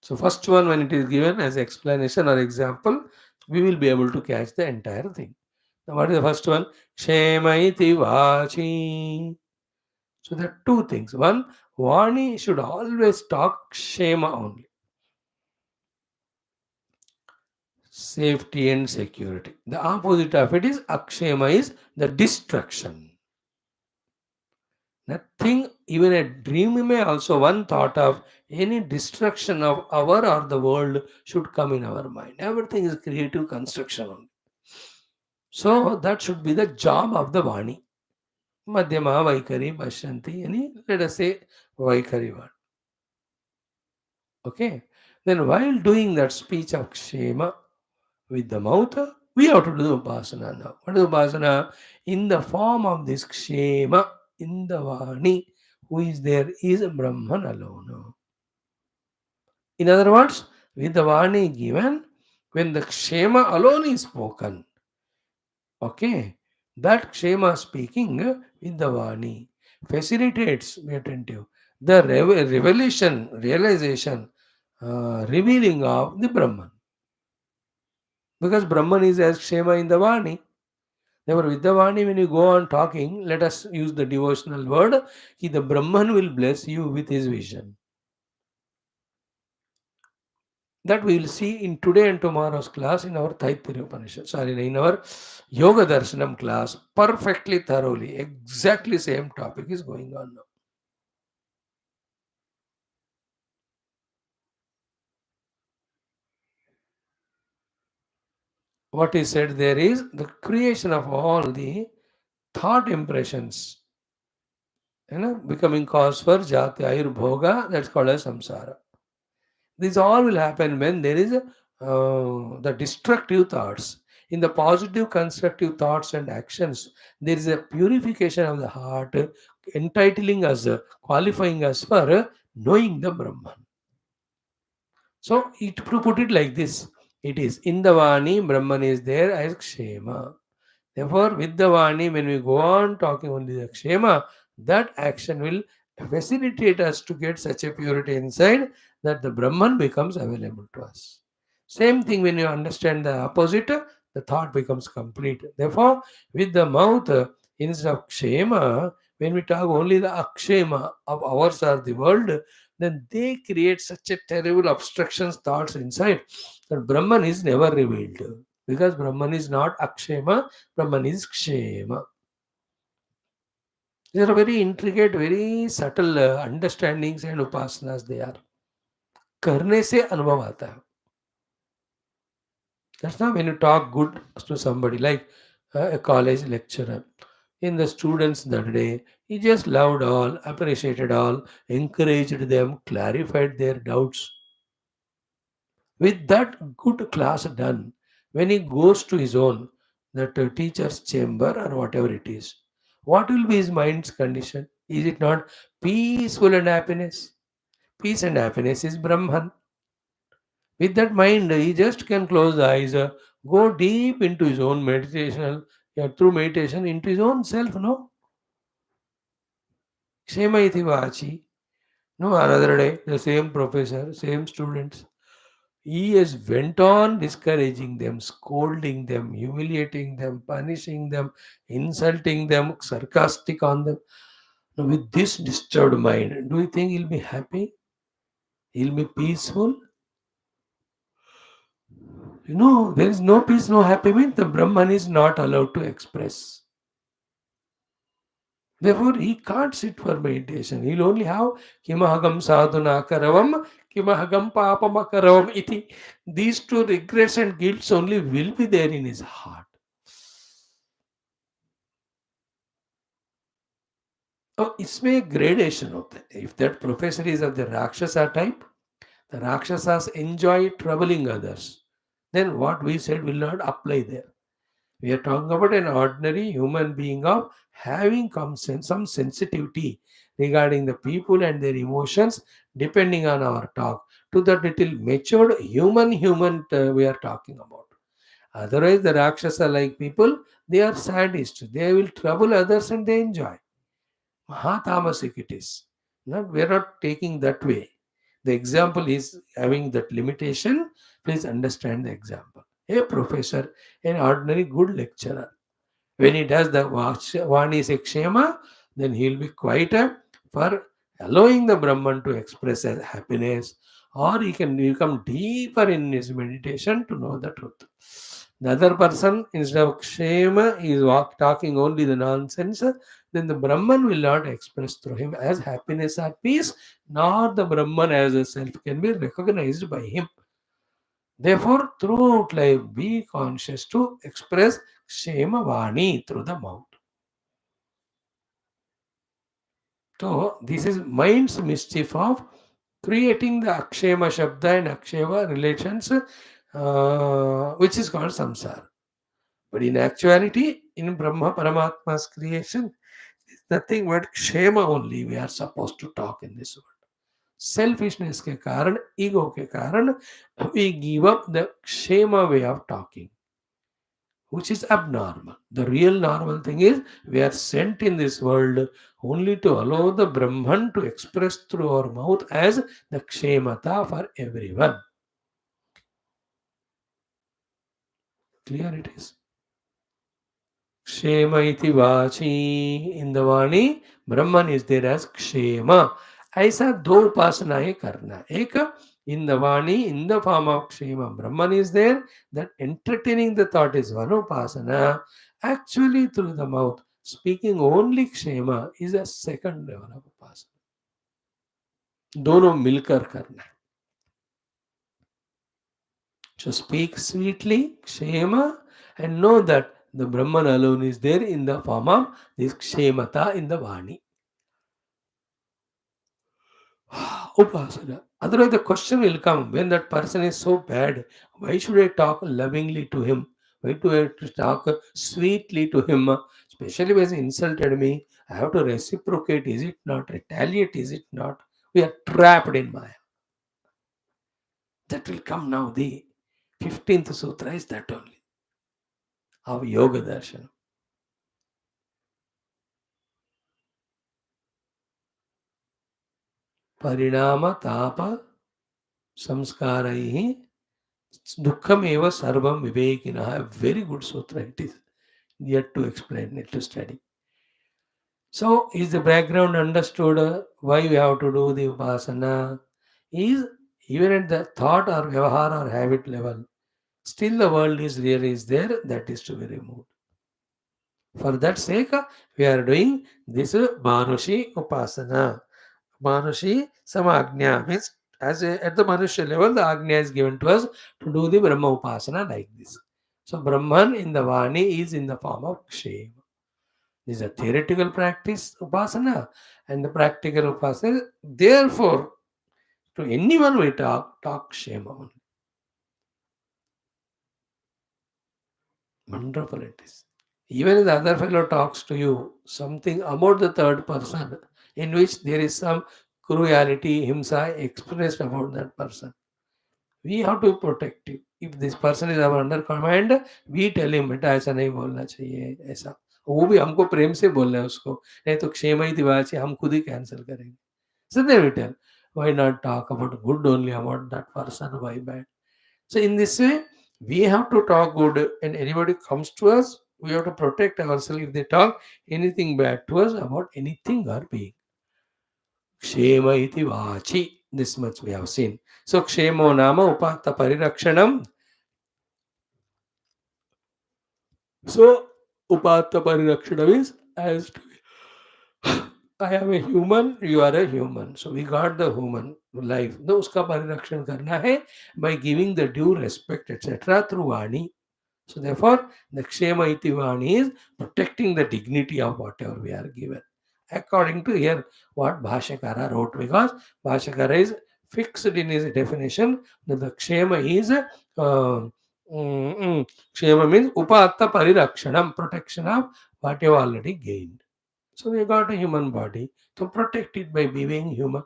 So, first one, when it is given as explanation or example, we will be able to catch the entire thing. Now, what is the first one? Shemaiti Vachi. So, there are two things. One, Vani should always talk Shema only. Safety and security. The opposite of it is Akshema, is the destruction. Nothing, even a dream may also one thought of any destruction of our or the world should come in our mind. Everything is creative construction only. So that should be the job of the Vani. Madhyama Vaikari Bhashyanti, any let us say Vaikari one. Okay. Then while doing that speech of Kshema with the mouth, we have to do the Upasana now. What is Upasana? In the form of this Kshema, in the Vani, who is there is Brahman alone. In other words, with the Vani given, when the Kshema alone is spoken, okay, that Kshema speaking with the Vani facilitates, be attentive, the revelation, realization, revealing of the Brahman. Because Brahman is as Kshema in the Vani. Therefore, with the Vani, when you go on talking, let us use the devotional word, the Brahman will bless you with his vision. That we will see in today and tomorrow's class in our Taittiriya Upanishad. Sorry, in our Yoga Darshanam class, perfectly thoroughly, exactly same topic is going on now. What is said there is the creation of all the thought impressions, becoming cause for Jati Ayur Bhoga, that's called as samsara. This all will happen when there is the destructive thoughts. In the positive, constructive thoughts and actions, there is a purification of the heart, entitling us, qualifying us for knowing the Brahman. So, to put it like this, it is in the Vani, Brahman is there as Kshema. Therefore, with the Vani, when we go on talking only the Kshema, that action will facilitate us to get such a purity inside that the Brahman becomes available to us. Same thing when you understand the opposite, the thought becomes complete. Therefore, with the mouth, instead of Kshema, When we talk only the akshema of ours or the world, then they create such a terrible obstructions thoughts inside that Brahman is never revealed. Because Brahman is not akshema, Brahman is kshema. These are very intricate, very subtle understandings and upasanas they are. करने से अनुभव आता है. That's not when you talk good to somebody, like a college lecturer. In the students that day, he just loved all, appreciated all, encouraged them, clarified their doubts. With that good class done, when he goes to his own, that teacher's chamber or whatever it is, what will be his mind's condition? Is it not peaceful and happiness? Peace and happiness is Brahman. With that mind, he just can close the eyes, go deep into his own meditation, yeah, through meditation into his own self, no? Kshema iti vachi. No, another day, the same professor, same students. He has went on discouraging them, scolding them, humiliating them, punishing them, insulting them, sarcastic on them. Now, with this disturbed mind, do you think he'll be happy? He'll be peaceful? You know, there is no peace, no happy means the Brahman is not allowed to express. Therefore, he can't sit for meditation. He'll only have kimahagam sadhana karavam, kimahagam papama iti. These two regrets and guilts only will be there in his heart. Oh, इसमें gradation होता है. If that professor is of the Rakshasa type, the Rakshasas enjoy troubling others. Then what we said will not apply there. We are talking about an ordinary human being of having some sensitivity regarding the people and their emotions, depending on our talk. To that little matured human we are talking about. Otherwise, the Rakshasa like people, they are sadists. They will trouble others and they enjoy. Mahatamasic it is. Not, we are not taking that way. The example is having that limitation. Please understand the example. A professor, an ordinary good lecturer, when he does the Vani Sekshema, then he will be quieter for allowing the Brahman to express as happiness, or he can become deeper in his meditation to know the truth. The other person, instead of Kshema, is talking only the nonsense, then the Brahman will not express through him as happiness or peace, nor the Brahman as a self can be recognized by him. Therefore, throughout life, be conscious to express Kshema Vani through the mouth. So, this is mind's mischief of creating the Akshema Shabda and Akshema relations, which is called Samsara. But in actuality, in Brahma Paramatma's creation, it's nothing but Kshema only we are supposed to talk in this world. Selfishness के कारण, ego के कारण, we give up the Kshema way of talking, which is abnormal. The real normal thing is we are sent in this world only to allow the Brahman to express through our mouth as the Kshemata for everyone. Clear it is. Kshema iti vachi. In the Vani, Brahman is there as Kshema. ऐसा दो उपासनाएं करना. एक in the Vani, in the form of Kshema, Brahman is there. That entertaining the thought is one upasana. Actually, through the mouth, speaking only Kshema is a second level of upasana. दोनों मिलकर करना. So speak sweetly, Kshema, and know that the Brahman alone is there in the form of this Kshemata in the Vani. Upasana. Otherwise, the question will come when that person is so bad, why should I talk lovingly to him? Why do I have to talk sweetly to him? Especially when he insulted me, I have to reciprocate. Is it not? Retaliate? Is it not? We are trapped in Maya. That will come now. The 15th sutra is that only of Yoga Darshan. Parinama tapa samskaraihi dukkam eva sarvam vivekina. A very good sutra it is. Yet to explain, yet to study. So, is the background understood why we have to do the upasana? Is even at the thought or vyavahara or habit level, still the world is really is there that is to be removed. For that sake, we are doing this Manushi Upasana. Manushi Samagnya means at the Manusha level, the Agnya is given to us to do the Brahma Upasana like this. So, Brahman in the Vani is in the form of Kshema. This is a theoretical practice Upasana and the practical Upasana. Therefore, to anyone we talk Kshema only. Wonderful it is. Even if the other fellow talks to you something about the third person in which there is some cruelty, himsa expressed about that person, we have to protect him. If this person is our under command, we tell him बेटा ऐसा नहीं बोलना चाहिए ऐसा. वो भी हमको प्रेम से बोलना है उसको, नहीं तो क्षेम ही दिवाची हम खुद ही कैंसिल करेंगे. So they will tell, why not talk about good only about that person, why bad? So in this way, we have to talk good, and anybody comes to us, we have to protect ourselves if they talk anything bad to us about anything or being. Kshema iti vachi. This much we have seen. So kshemo nama upata parirakshanam. So upata parirakshanam is as to I am a human, you are a human. So we got the human life. तो उसका परिरक्षण करना है by giving the due respect, etc. through Vani. So therefore, the Kshema iti Vani is protecting the dignity of whatever we are given. According to here, what Bhashyakara wrote, because Bhashyakara is fixed in his definition that the Kshema is Kshema means Upatta Parirakshanam, protection of what you have already gained. So we got a human body, so protect it by being human.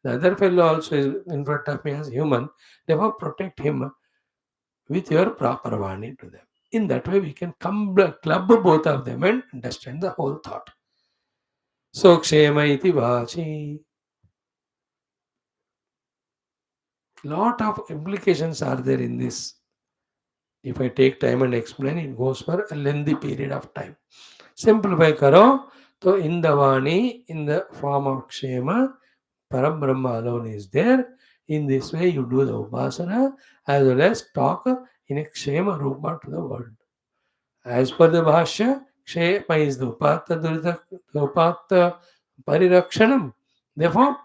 The other fellow also is in front of me as human, therefore protect him with your proper Vani to them. In that way, we can club both of them and understand the whole thought. So, Kshema iti Vachi. Lot of implications are there in this. If I take time and explain, it goes for a lengthy period of time. Simplify karo, so in the Vani, in the form of Kshema, Parabrahma alone is there. In this way, you do the Upasana as well as talk in a Kshema Rupa to the world. As per the Bhashya, Kshema is the Upatta Parirakshanam. Therefore,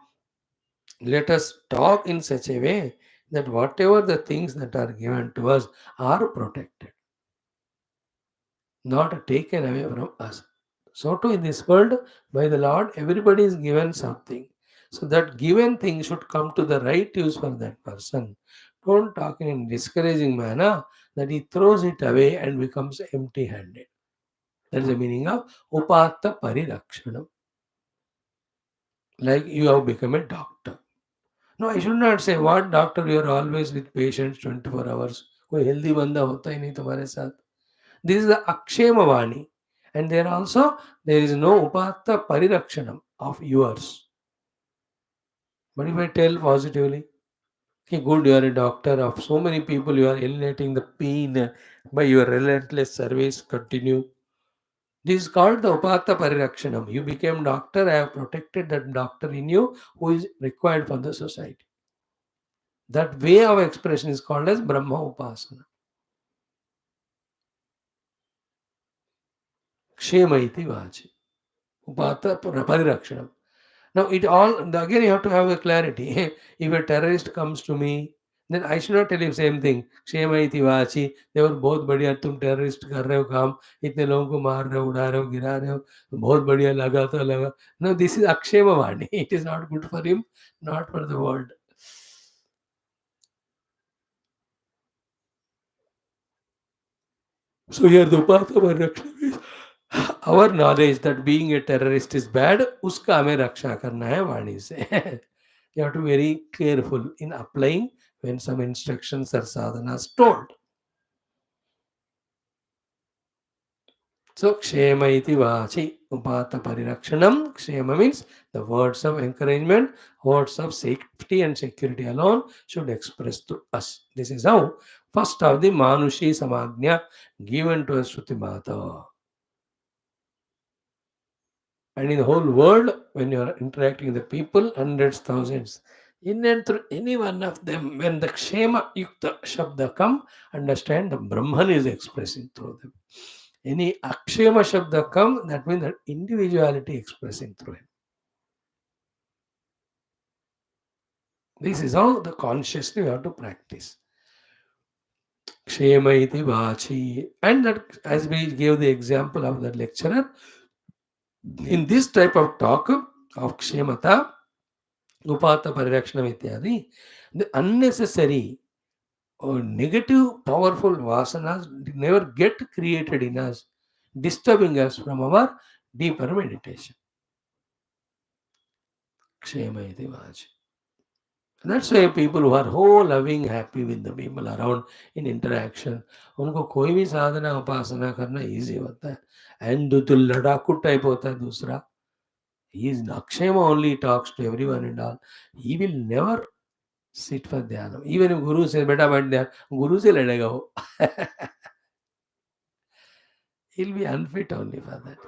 let us talk in such a way that whatever the things that are given to us are protected, not taken away from us. So too in this world, by the Lord, everybody is given something. So that given thing should come to the right use for that person. Don't talk in a discouraging manner that he throws it away and becomes empty handed. That is the meaning of Upatta Parirakshanam. Like you have become a doctor. No, I should not say what doctor you are always with patients 24 hours. कोई healthy बंदा होता ही नहीं तुम्हारे साथ. This is the Akshema Vani. And there also, there is no Upatta Parirakshanam of yours. But if I tell positively, okay, good, you are a doctor of so many people, you are eliminating the pain by your relentless service, continue. This is called the Upatta Parirakshanam. You became doctor, I have protected that doctor in you who is required for the society. That way of expression is called as Brahma Upasana. Kshema iti vachi. Upata Parirakshanam. Now, it all, again, you have to have a clarity. If a terrorist comes to me, then I should not tell him same thing. Kshema iti vachi. They were बहुत बढ़िया तुम terrorist कर रहे हो काम इतने लोगों को मार रहे हो उड़ा रहे हो गिरा रहे हो बहुत बढ़िया लगा तो लगा. No, this is akshema vani. It is not good for him, not for the world. So here the path of our raksha is our knowledge that being a terrorist is bad, उसका हमें रक्षा करना है वाणी से. You have to be very careful in applying when some instructions or sadhanas told. So Kshema iti vachi upata parirakshanam. Kshema means the words of encouragement, words of safety and security alone should express to us. This is how first of the Manushi Samagnya given to us Shruti Mata. And in the whole world, when you are interacting with the people, hundreds, thousands, in and through any one of them, when the Kshema Yukta Shabda come, understand the Brahman is expressing through them. Any Akshema Shabda come, that means that individuality expressing through him. This is how the consciously we have to practice. Kshema iti vachi. And that, as we gave the example of that lecturer, in this type of talk of Kshemata, Upata Parirakshana Ityadi, the unnecessary or negative, powerful vasanas never get created in us, disturbing us from our deeper meditation. Kshema iti vachi. That's why people who are whole loving, happy with the people around in interaction, उनको कोई भी साधना उपासना करना easy होता है. And जो लड़ाकू type होता है दूसरा, he is Nakshema only talks to everyone and all. He will never sit for dhyana. Even if Guru says, "Beta बैठ ध्यान," Guru से लड़ेगा वो. He'll be unfit only for that.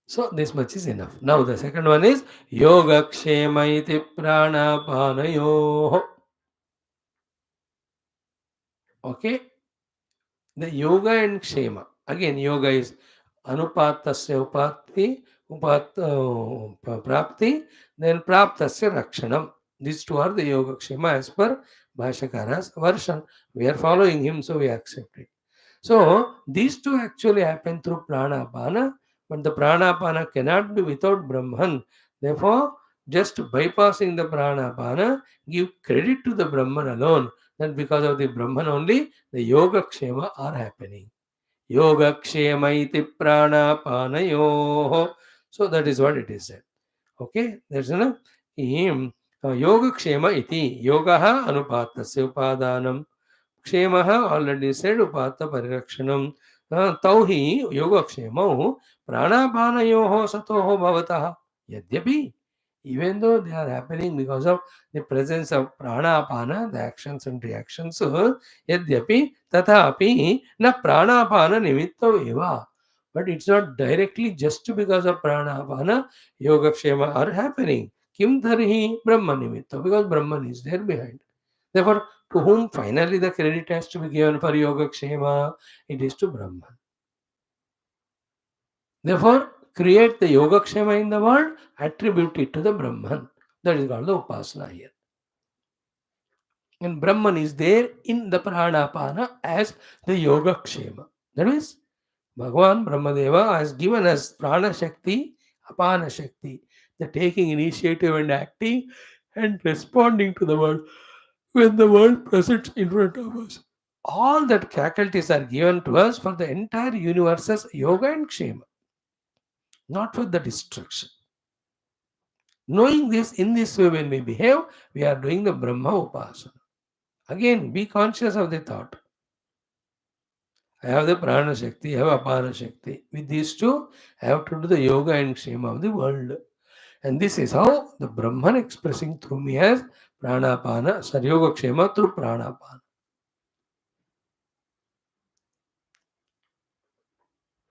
So this much is enough. Now the second one is Yoga Kshema iti Pranapanayoho. Okay. The yoga and kshema. Again, yoga is anupatasya upatti, prapti, then praptasya rakshanam. These two are the yoga kshema as per Bhashyakara's version. We are following him, so we accept it. So these two actually happen through pranapana, but the pranapana cannot be without Brahman. Therefore, just bypassing the pranapana, give credit to the Brahman alone. That because of the Brahman only, the yoga kshema are happening. Yoga kshema iti pranapanayoho. So that is what it is said. Okay, there's enough. Yoga kshema iti yogaha anupatasya upadanam. Kshemaha already said upata parirakshana. Tauhi yogakshemau pranapanayoho satoho bhavataha. Yadyapi, even though they are happening because of the presence of pranapana, the actions and reactions, yadyapi tathapi na pranapana nimitta eva. But it's not directly just because of pranapana, yogakshema are happening. Kim dharhi Brahma nimitta, because Brahman is there behind. Therefore, to whom finally the credit has to be given for Yoga Kshema? It is to Brahman. Therefore, create the Yoga Kshema in the world, attribute it to the Brahman. That is called the Upasana here. And Brahman is there in the Pranapana as the Yoga Kshema. That means, Bhagavan Brahmadeva has given us Prana Shakti, Apana Shakti, the taking initiative and acting and responding to the world when the world presents in front of us. All that faculties are given to us for the entire universe's yoga and kshema, not for the destruction. Knowing this, in this way, when we behave, we are doing the Brahma Upasana. Again, be conscious of the thought. I have the Prana Shakti, I have Apana Shakti. With these two, I have to do the yoga and kshema of the world. And this is how the Brahman expressing through me as Pranapana, Saryoga Kshema through Pranapana.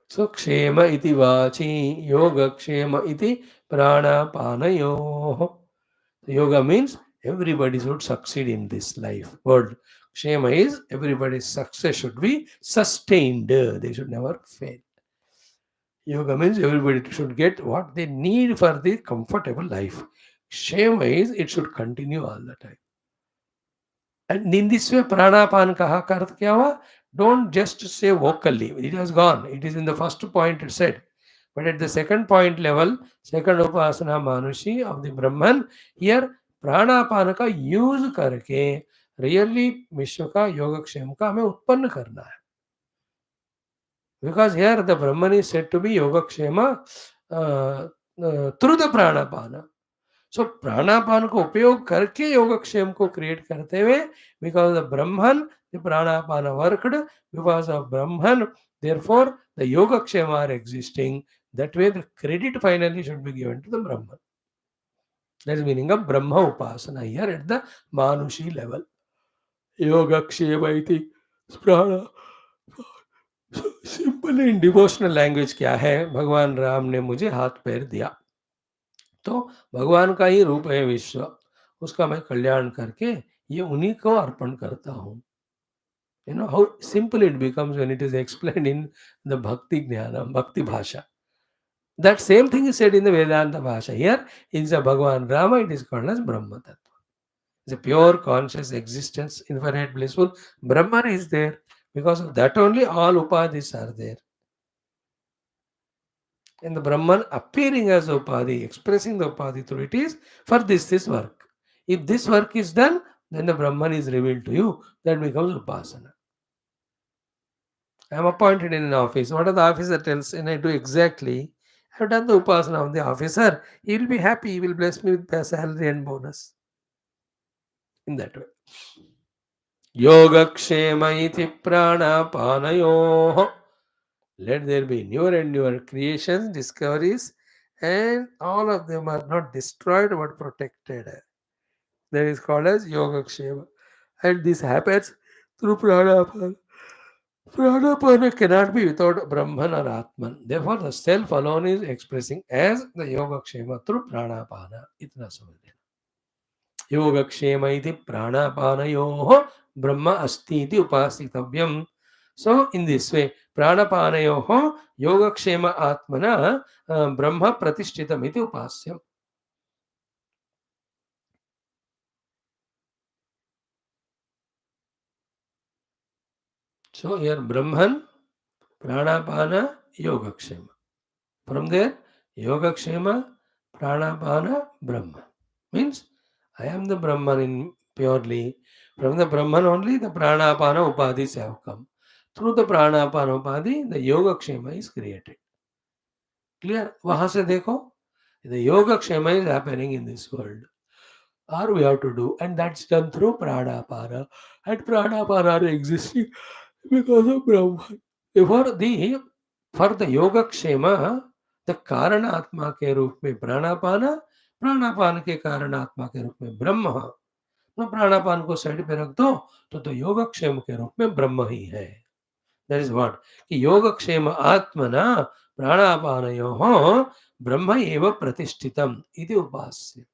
So Kshema iti vachi, Yoga Kshema iti Pranapanayoho. Yoga means everybody should succeed in this life. Word Kshema is everybody's success should be sustained. They should never fail. Yoga means everybody should get what they need for the comfortable life. Kshema is it should continue all the time. And in this way, pranapan kaha ka arth kya hua? Don't just say vocally. It has gone. It is in the first point it said. But at the second point level, second upasana manushi of the Brahman, here प्राणापान का use करके really विश्व का योगक्षेम का हमें उत्पन्न करना है. Because here the Brahman is said to be yogakshema through the pranapana. So प्राणापान को उपयोग करके योगक्षेम को क्रिएट करते हुए, because the Brahman, the pranapana worked, because of Brahman, therefore the yogakshema are existing. That way the credit finally should be given to the Brahman. That is meaning of Brahma Upasana here at the Manushi level. Yogakshema iti prana simple in devotional language क्या है, भगवान राम ने मुझे हाथ पैर दिया, तो भगवान का ही रूप है विश्व, उसका मैं कल्याण करके ये उन्हीं को अर्पण करता हूँ. You know how simple it becomes when it is explained in the Bhakti Jnana, Bhakti Bhasha. That same thing is said in the Vedanta Bhasha. Here, in the Bhagavan Rama, it is called as Brahma Tattva. It's a pure conscious existence, infinite blissful. Brahman is there. Because of that only all upadhis are there. And the Brahman appearing as upadhi, expressing the upadhi through it is for this work. If this work is done, then the Brahman is revealed to you. That becomes upasana. I am appointed in an office. What are the officer tells? And I do exactly. I have done the upasana of the officer. He will be happy. He will bless me with salary and bonus. In that way. Yogakshema iti pranapanayoho. Let there be newer and newer creations, discoveries, and all of them are not destroyed but protected. That is called as Yogakshema. And this happens through pranapana. Pranapana cannot be without Brahman or Atman. Therefore, the self alone is expressing as the Yogakshema through Pranapana. Itna samajh lena. Yogakshema iti Pranapanayoho Brahma asti iti upasitavyam. So, in this way, Pranapanayoho Yogakshema Atmana Brahma Pratishthitam iti upasyam. So, here Brahman, Pranapana, Yogakshema. From there, Yogakshema, Pranapana, Brahman. Means, I am the Brahman in purely. From the Brahman only, the Pranapana Upadhis have come. Through the Pranapana Upadhi, the Yogakshema is created. Clear? वहाँ से देखो, the Yogakshema is happening in this world. Or we have to do, and that's done through Pranapana. And Pranapana are existing because of Brahman. For the Yogakshema, the कारणात्मा के रूप में प्राणापान, प्राणापान के कारणात्मा के रूप में ब्रह्म. तो प्राणापान को साइड पे रख दो तो योगक्षेम के रूप में ब्रह्म ही है. दैट इज व्हाट कि योगक्षेम आत्मना प्राणापानयोः ब्रह्म एव प्रतिष्ठितम् इति उपास्य.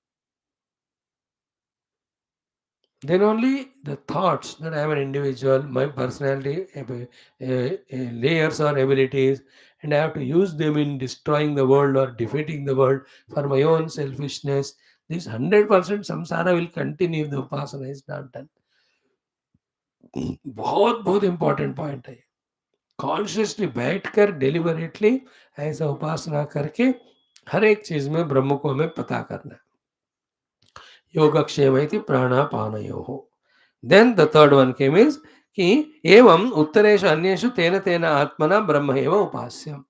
Then only the thoughts that I am an individual, my personality, layers or abilities, and I have to use them in destroying the world or defeating the world for my own selfishness. This 100% samsara will continue if the upasana is not done. बहुत बहुत important point है. Consciously बैठकर deliberately ऐसा उपासना करके हर एक चीज में ब्रह्म को हमें पता करना है. योगक्षेम इति प्राणापानयोः. Then the third one came is कि एवं उत्तरेषु अन्येषु तेन तेन आत्मना ब्रह्म एव उपास्यम्.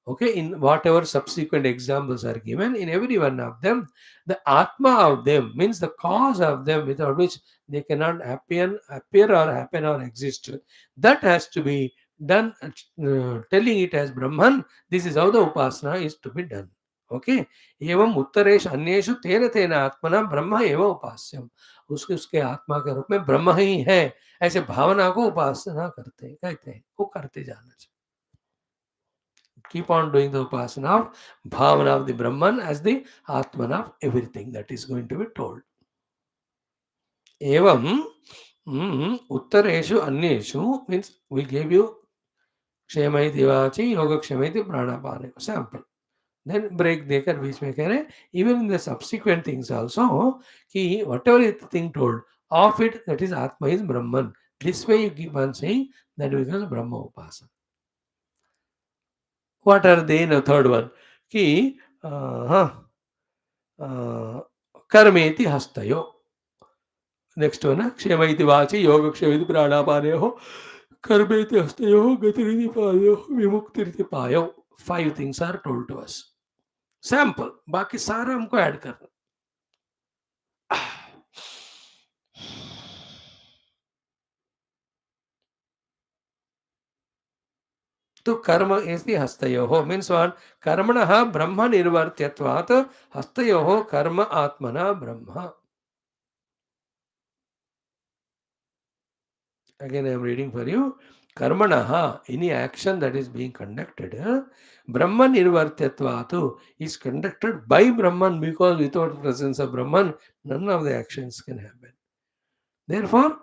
Okay, in whatever subsequent examples are given, in every one of them, the Atma of them means the cause of them without which they cannot appear or happen or exist. That has to be done, telling it as Brahman. This is how the Upasana is to be done. Okay. एवं उत्तरेश अन्येषु तेन तेन आत्मना ब्रह्म एव उपास्यम. उसके उसके आत्मा के रूप में ब्रह्म ही है ऐसे भावना को उपासना करते हैं, कहते हैं. वो करते जाना चाहिए. Keep on doing the upasana of bhavana of the Brahman as the Atman of everything that is going to be told. Evam uttareshu anyeshu means we gave you Kshemaiti Vachi, Yoga Kshemaiti Pranapane sample. Then break dekar बीच में कह रहे हैं even in the subsequent things also कि whatever is the thing told of it that is Atma is Brahman. This way you keep on saying that becomes Brahma Upasana. What are they in the third one? कि कर्मेति हस्तयो. Next one क्षेमैति वाचि योगक्षेमेति प्राणापानयोः कर्मेति हस्तयोः गतिरिति पादयोः विमुक्तिरिति पायौ. 5 things are told to us. Sample, बाकी सारा हमको add करना. तो कर्म इति हस्तयोः मीन्स वन कर्मणः ब्रह्म निर्वर्त्यत्वात् हस्तयोः कर्म आत्मना ब्रह्म. Again, I am reading for you. Karmanaha, any action that is being conducted, Brahman nirvartyatvaatu is conducted by Brahman, because without presence of Brahman, none of the actions can happen. Therefore,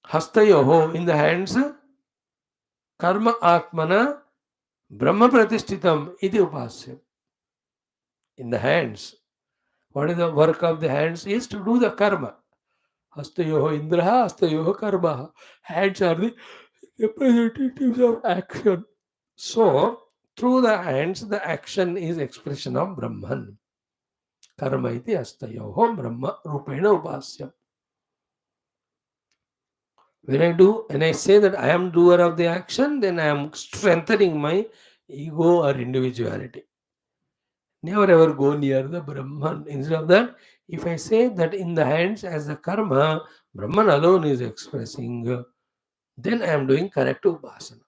hastayoho, in the hands, karma atmana, Brahma pratishthitam iti upasyam. In the hands. What is the work of the hands? Is to do the karma. Hastayoho indraha, hastayoho karma. Hands are the representatives of action. So, through the hands, the action is expression of Brahman. Karma iti hastayoho Brahma rupena upasyam. When I say that I am doer of the action, then I am strengthening my ego or individuality. Never ever go near the Brahman. Instead of that, if I say that in the hands as the karma, Brahman alone is expressing, then I am doing correct upasana.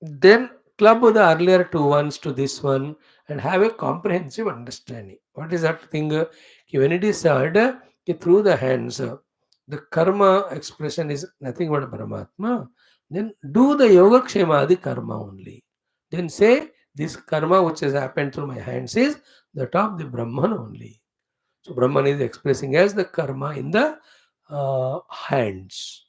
Then club the earlier two ones to this one and have a comprehensive understanding. What is that thing? When it is said through the hands, the karma expression is nothing but Paramatma, then do the yoga kshemadi karma only. Then say this karma which has happened through my hands is that of the Brahman only. So Brahman is expressing as the karma in the hands.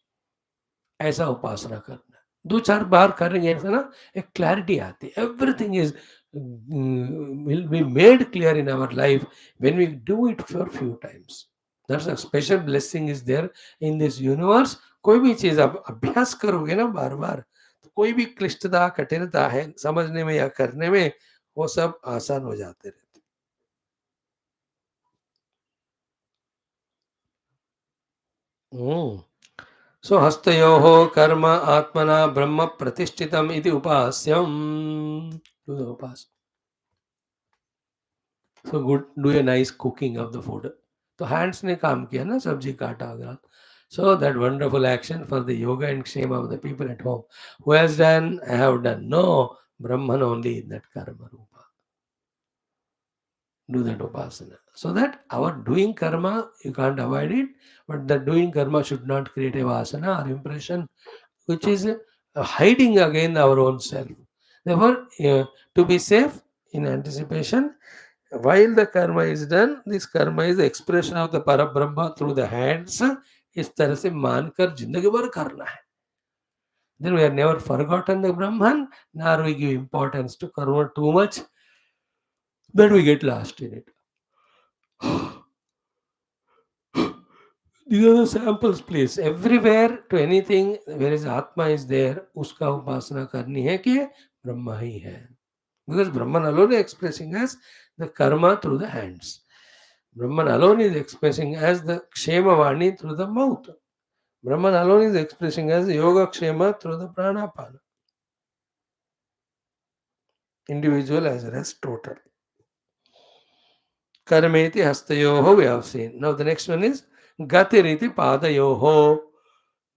ऐसा उपासना करना, दो चार बार करेंगे ऐसा ना, एक clarity आती, everything is will be made clear in our life when we do it for few times. That's a special blessing is there in this universe. कोई भी चीज आप अभ्यास करोगे ना बार बार, तो कोई भी क्लिष्टता कठिनता है समझने में या करने में, वो सब आसान हो जाते रहते. So hastayoho karma atmana brahma pratishthitam iti upasyam. Do the upas. So good, do a nice cooking of the food. तो hands ने काम किया ना, सब्जी काटा वगैरह. So that wonderful action for the yoga and kshema of the people at home. Who has done? I have done. No, Brahman only in that karma rupa. Do that upasana. So that our doing karma, you can't avoid it, but the doing karma should not create a vasana or impression which is hiding again our own self. Therefore, to be safe in anticipation, while the karma is done, this karma is the expression of the Parabrahma through the hands. इस तरह से मानकर जिंदगी भर करना है. Then we have never forgotten the Brahman, nor we give importance to karma too much, then we get lost in it. These are the samples, please. Everywhere to anything where is Atma is there, उसका उपासना करनी है कि ब्रह्मा ही है. Because Brahman alone is expressing as the karma through the hands. Brahman alone is expressing as the Kshema Vani through the mouth. Brahman alone is expressing as the Yoga Kshema through the Pranapana. Individual as well as total. Karameti Hastayoho we have seen. Now the next one is Gatiriti Padayoho.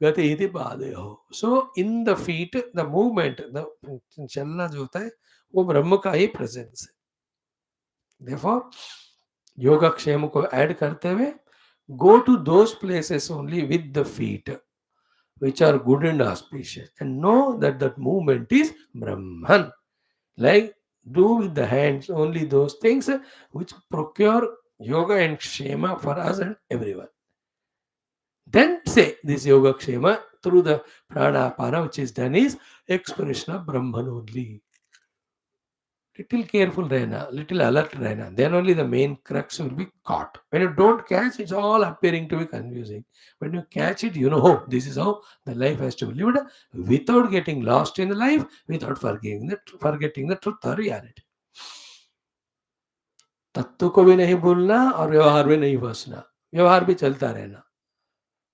Gati iti Padayoho. So in the feet, the movement, the chalna जो होता है, वो ब्रह्म का ही presence है. Therefore, yoga क्षेम को add करते हुए go to those places only with the feet which are good and auspicious and know that that movement is Brahman. Like do with the hands only those things which procure yoga and kshema for us and everyone. Then say this yoga kshema through the pranapana which is done is expression of Brahman only. Little careful रहना, little alert रहना, then only the main crux will be caught. When you don't catch, it's all appearing to be confusing. When you catch it, you know, oh, this is how the life has to be lived without getting lost in the life, without forgetting the truth or reality. तत्व को भी नहीं भूलना और व्यवहार में नहीं फंसना, व्यवहार भी चलता रहना.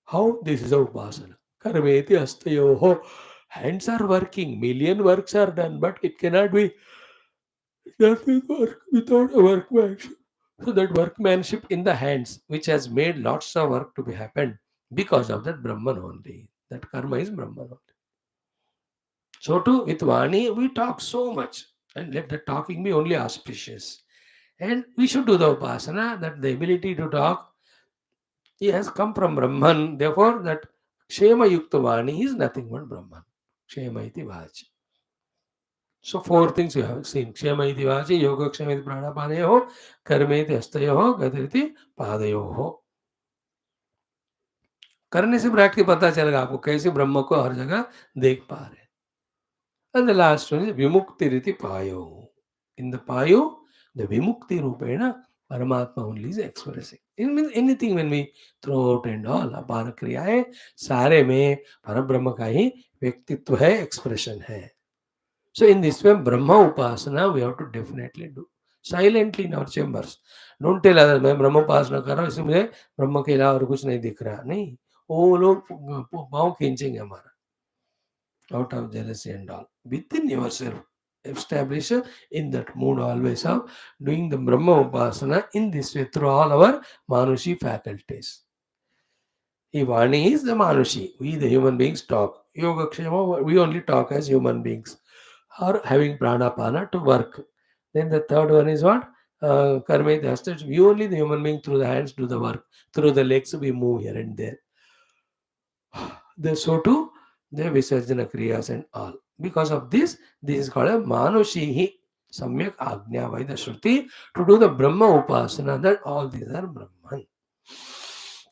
How? This is how upasana. Karmeti hastayoho. Hands are working, million works are done, but it cannot be nothing work without a workmanship. So that workmanship in the hands, which has made lots of work to be happened because of that Brahman only. That karma is Brahman only. So too with Vani, we talk so much, and let the talking be only auspicious. And we should do the upasana, that the ability to talk He has come from Brahman. Therefore, that Kshema Yukta Vani is nothing but Brahman. Kshema iti Vachi. So, four things you have seen. Kshema iti Vachi, Yoga Kshema iti Pranapaneho, Karma iti Hastayoho, Gati iti Padayoho. करने से practically पता चलेगा आपको कैसे ब्रह्म को हर जगह देख पा रहे हैं. And the last one is vimukti riti payo. In the payo, the vimukti rupena, Paramatma only is expressing. It means anything when we throw out and all, अपार क्रिया है, सारे में परब्रह्म का ही व्यक्तित्व है, expression है. So in this way, Brahma Upasana we have to definitely do. Silently in our chambers. Don't tell others, मैं ब्रह्म उपासना कर रहा हूँ, इसलिए मुझे ब्रह्म के अलावा और कुछ नहीं दिख रहा. नहीं, वो लोग पाँव खींचेंगे हमारा. Out of jealousy and all. Within yourself, establish in that mood always of doing the Brahma Upasana in this way through all our Manushi faculties. Ivani is the Manushi. We, the human beings, talk. Yoga Kshema, we only talk as human beings. Or having Pranapana to work. Then the third one is what? Karma Hasta. We only, the human being, through the hands do the work. Through the legs, we move here and there. So too, the Visarjana Kriyas and all. Because of this is called a Manushihi Samyak Agnya by the Shruti to do the Brahma Upasana, that all these are Brahman.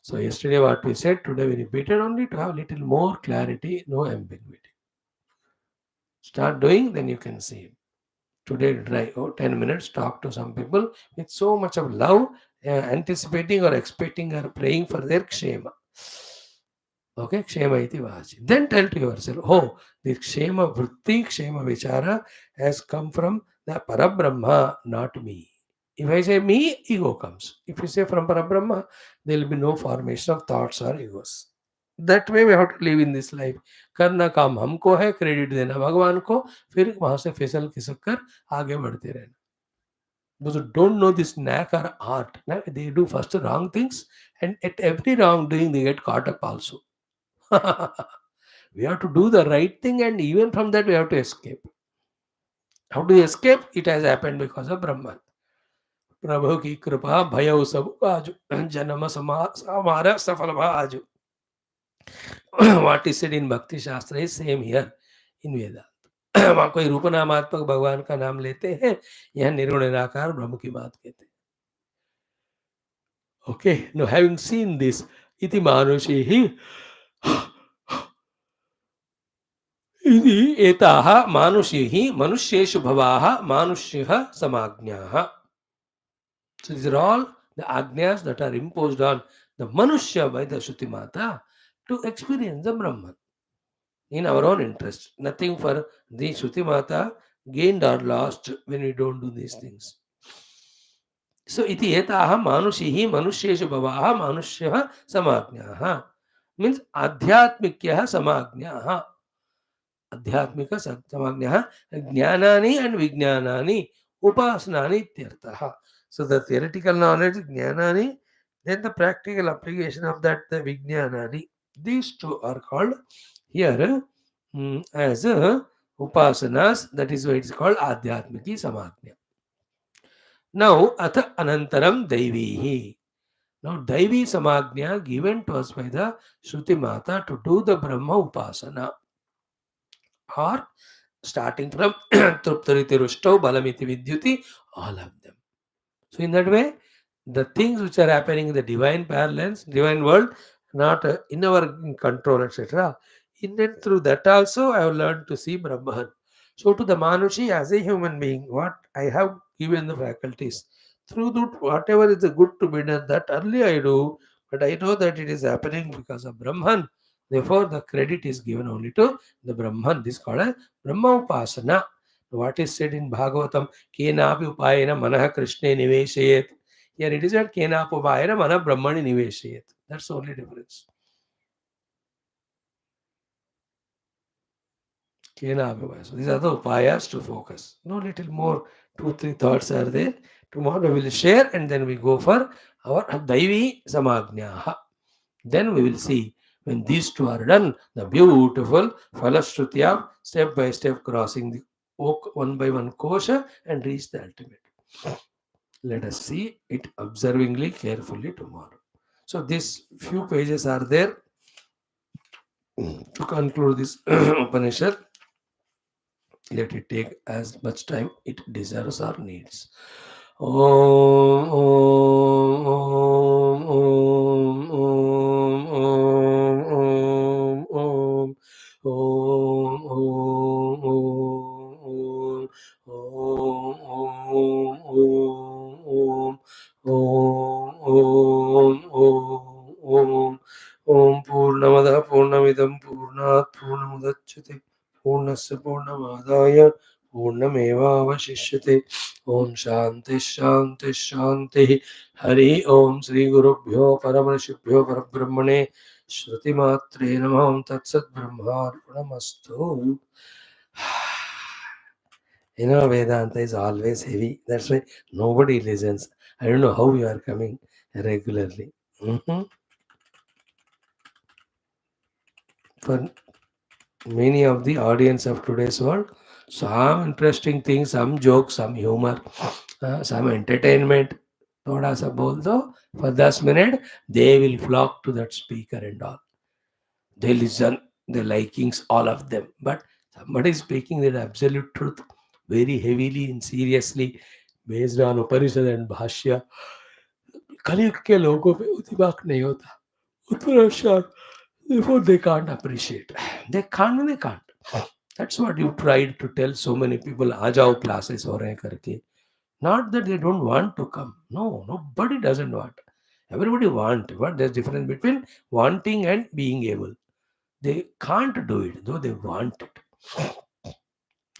So yesterday what we said, today we repeated only to have little more clarity, no ambiguity. Start doing, then you can see. Today try 10 minutes, talk to some people with so much of love, anticipating or expecting or praying for their kshema. Okay, kshema iti vachi. Then tell to yourself, oh, the kshema vritti, kshema vichara has come from the Parabrahma, not me. If I say me, ego comes. If you say from Parabrahma, there will be no formation of thoughts or egos. That way we have to live in this life. करना काम हमको है, credit देना भगवान को, फिर वहां से फिसल खिसक कर आगे बढ़ते रहना. Those who don't know this knack or art, they do first wrong things, and at every wrongdoing they get caught up also. We have to do the right thing, and even from that we have to escape. How do you escape? It has happened because of Brahman. प्रभु की कृपा भयउ सब आजु जन्म हमारा सफल आजु. What is said in Bhakti Shastra is same here in Vedanta. वहाँ कोई रूपनामात्मक भगवान का नाम लेते हैं, यहाँ निर्गुण निराकार ब्रह्म की बात कहते हैं. Okay, now having seen this, iti manushihi इति एताः मानुषीः मनुष्येषु भवाः मानुष्यः समाज्ञाः. So these are all the agnyas that are imposed on the Manushya by the Shruti Mata to experience the Brahman in our own interest. Nothing for the Shruti Mata gained or lost when we don't do these things. So iti etaha manushihi manusheshu bhavaha manushyaha samagnaha means adhyatmikyah samagnaha. Adhyatmika samagnaha jnanani and vijnanani upasanani ityartha. So the theoretical knowledge jnanani, then the practical application of that the vijnanani. These two are called here as upasanas. That is why it is called adhyatmiki samagnya. Now atha anantaram daivihi. Now daivi samagnya given to us by the Shruti Mata to do the Brahma upasana, or starting from Truptariti Rushto, Balamiti Vidyuti, all of them. So in that way, the things which are happening in the divine parlance, divine world, not in our control, etc. In and through that also, I have learned to see Brahman. So to the Manushi as a human being, what I have given the faculties, through that, whatever is the good to be done, that early I do, but I know that it is happening because of Brahman. Therefore, the credit is given only to the Brahman. This is called a Brahma Upasana. What is said in Bhagavatam, Kenapi upayena manah Krishne niveshayet. Here it is that Kenapi upayena manah Brahmani niveshayet. That's the only difference. Kenapi upayena. So these are the upayas to focus. No, little more, 2-3 thoughts are there. Tomorrow we will share and then we go for our Daivi Samagnaha. Then we will see when these two are done, the beautiful Falashrutya, step by step crossing the one by one kosha and reach the ultimate. Let us see it observingly, carefully tomorrow. So these few pages are there to conclude this Upanishad. Let it take as much time it deserves or needs. Om, Om, Om, Om, Om, Om, Om, Om, Om, Om, Om, Om, Om, Om, Om Purnamada Purnamidam Purnat Purnamudachyate Purnasya Purnamadaya Purnamevavashishyate. Om Shanti Shanti Shanti. Hari Om Sri Gurubhyo Paramarshibhyo Parabrahmane Shruti Matre Namam Tatsat Brahmarpanamastu. Vedanta is always heavy. That's why nobody listens. I don't know how you are coming regularly. Mhm. For many of the audience of today's world, some interesting things, some jokes, some humor, some entertainment, thoda sa bol do, for 10 minutes they will flock to that speaker and all. They listen, the likings, all of them. But somebody is speaking the absolute truth very heavily and seriously based on Upanishad and Bhashya. कलयुग के लोगों पे उतिबाक नहीं होता, उतना शान. Therefore, they can't appreciate. They can't. That's what you tried to tell so many people. आ जाओ classes हो रहे हैं करके. Not that they don't want to come. No, nobody doesn't want. Everybody want. But there's difference between wanting and being able. They can't do it, though they want it.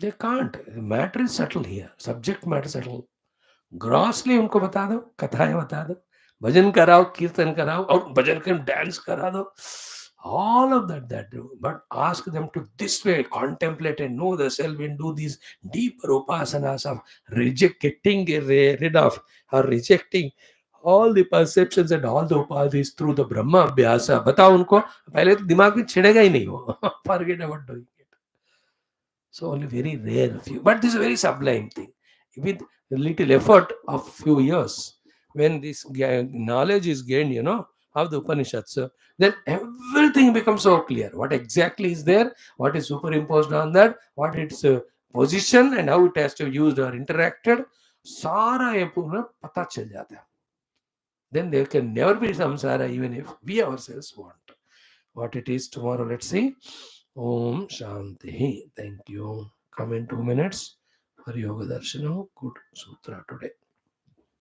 They can't. The matter is subtle here. Subject matter subtle. Grossly उनको बता दो, कथाएं बता दो, भजन कराओ, कीर्तन कराओ और भजन के डांस करा दो. All of that do. But ask them to this way contemplate and know the self and do these deeper upasanas of getting rid of or rejecting all the perceptions and all the upadhis through the Brahma Abhyasa. बताओ उनको, पहले तो दिमाग में छिड़ेगा ही नहीं वो. Forget about doing it. So only very rare few. But this is a very sublime thing. With a little effort of few years, when this knowledge is gained, of the Upanishads, then everything becomes so clear. What exactly is there, what is superimposed on that, what its position and how it has to be used or interacted, सारा ये पूरा पता चल जाता है. Then there can never be samsara even if we ourselves want. What it is tomorrow, let's see. Om Shanti. Thank you. Come in 2 minutes for Yoga Darshanam. Good Sutra today.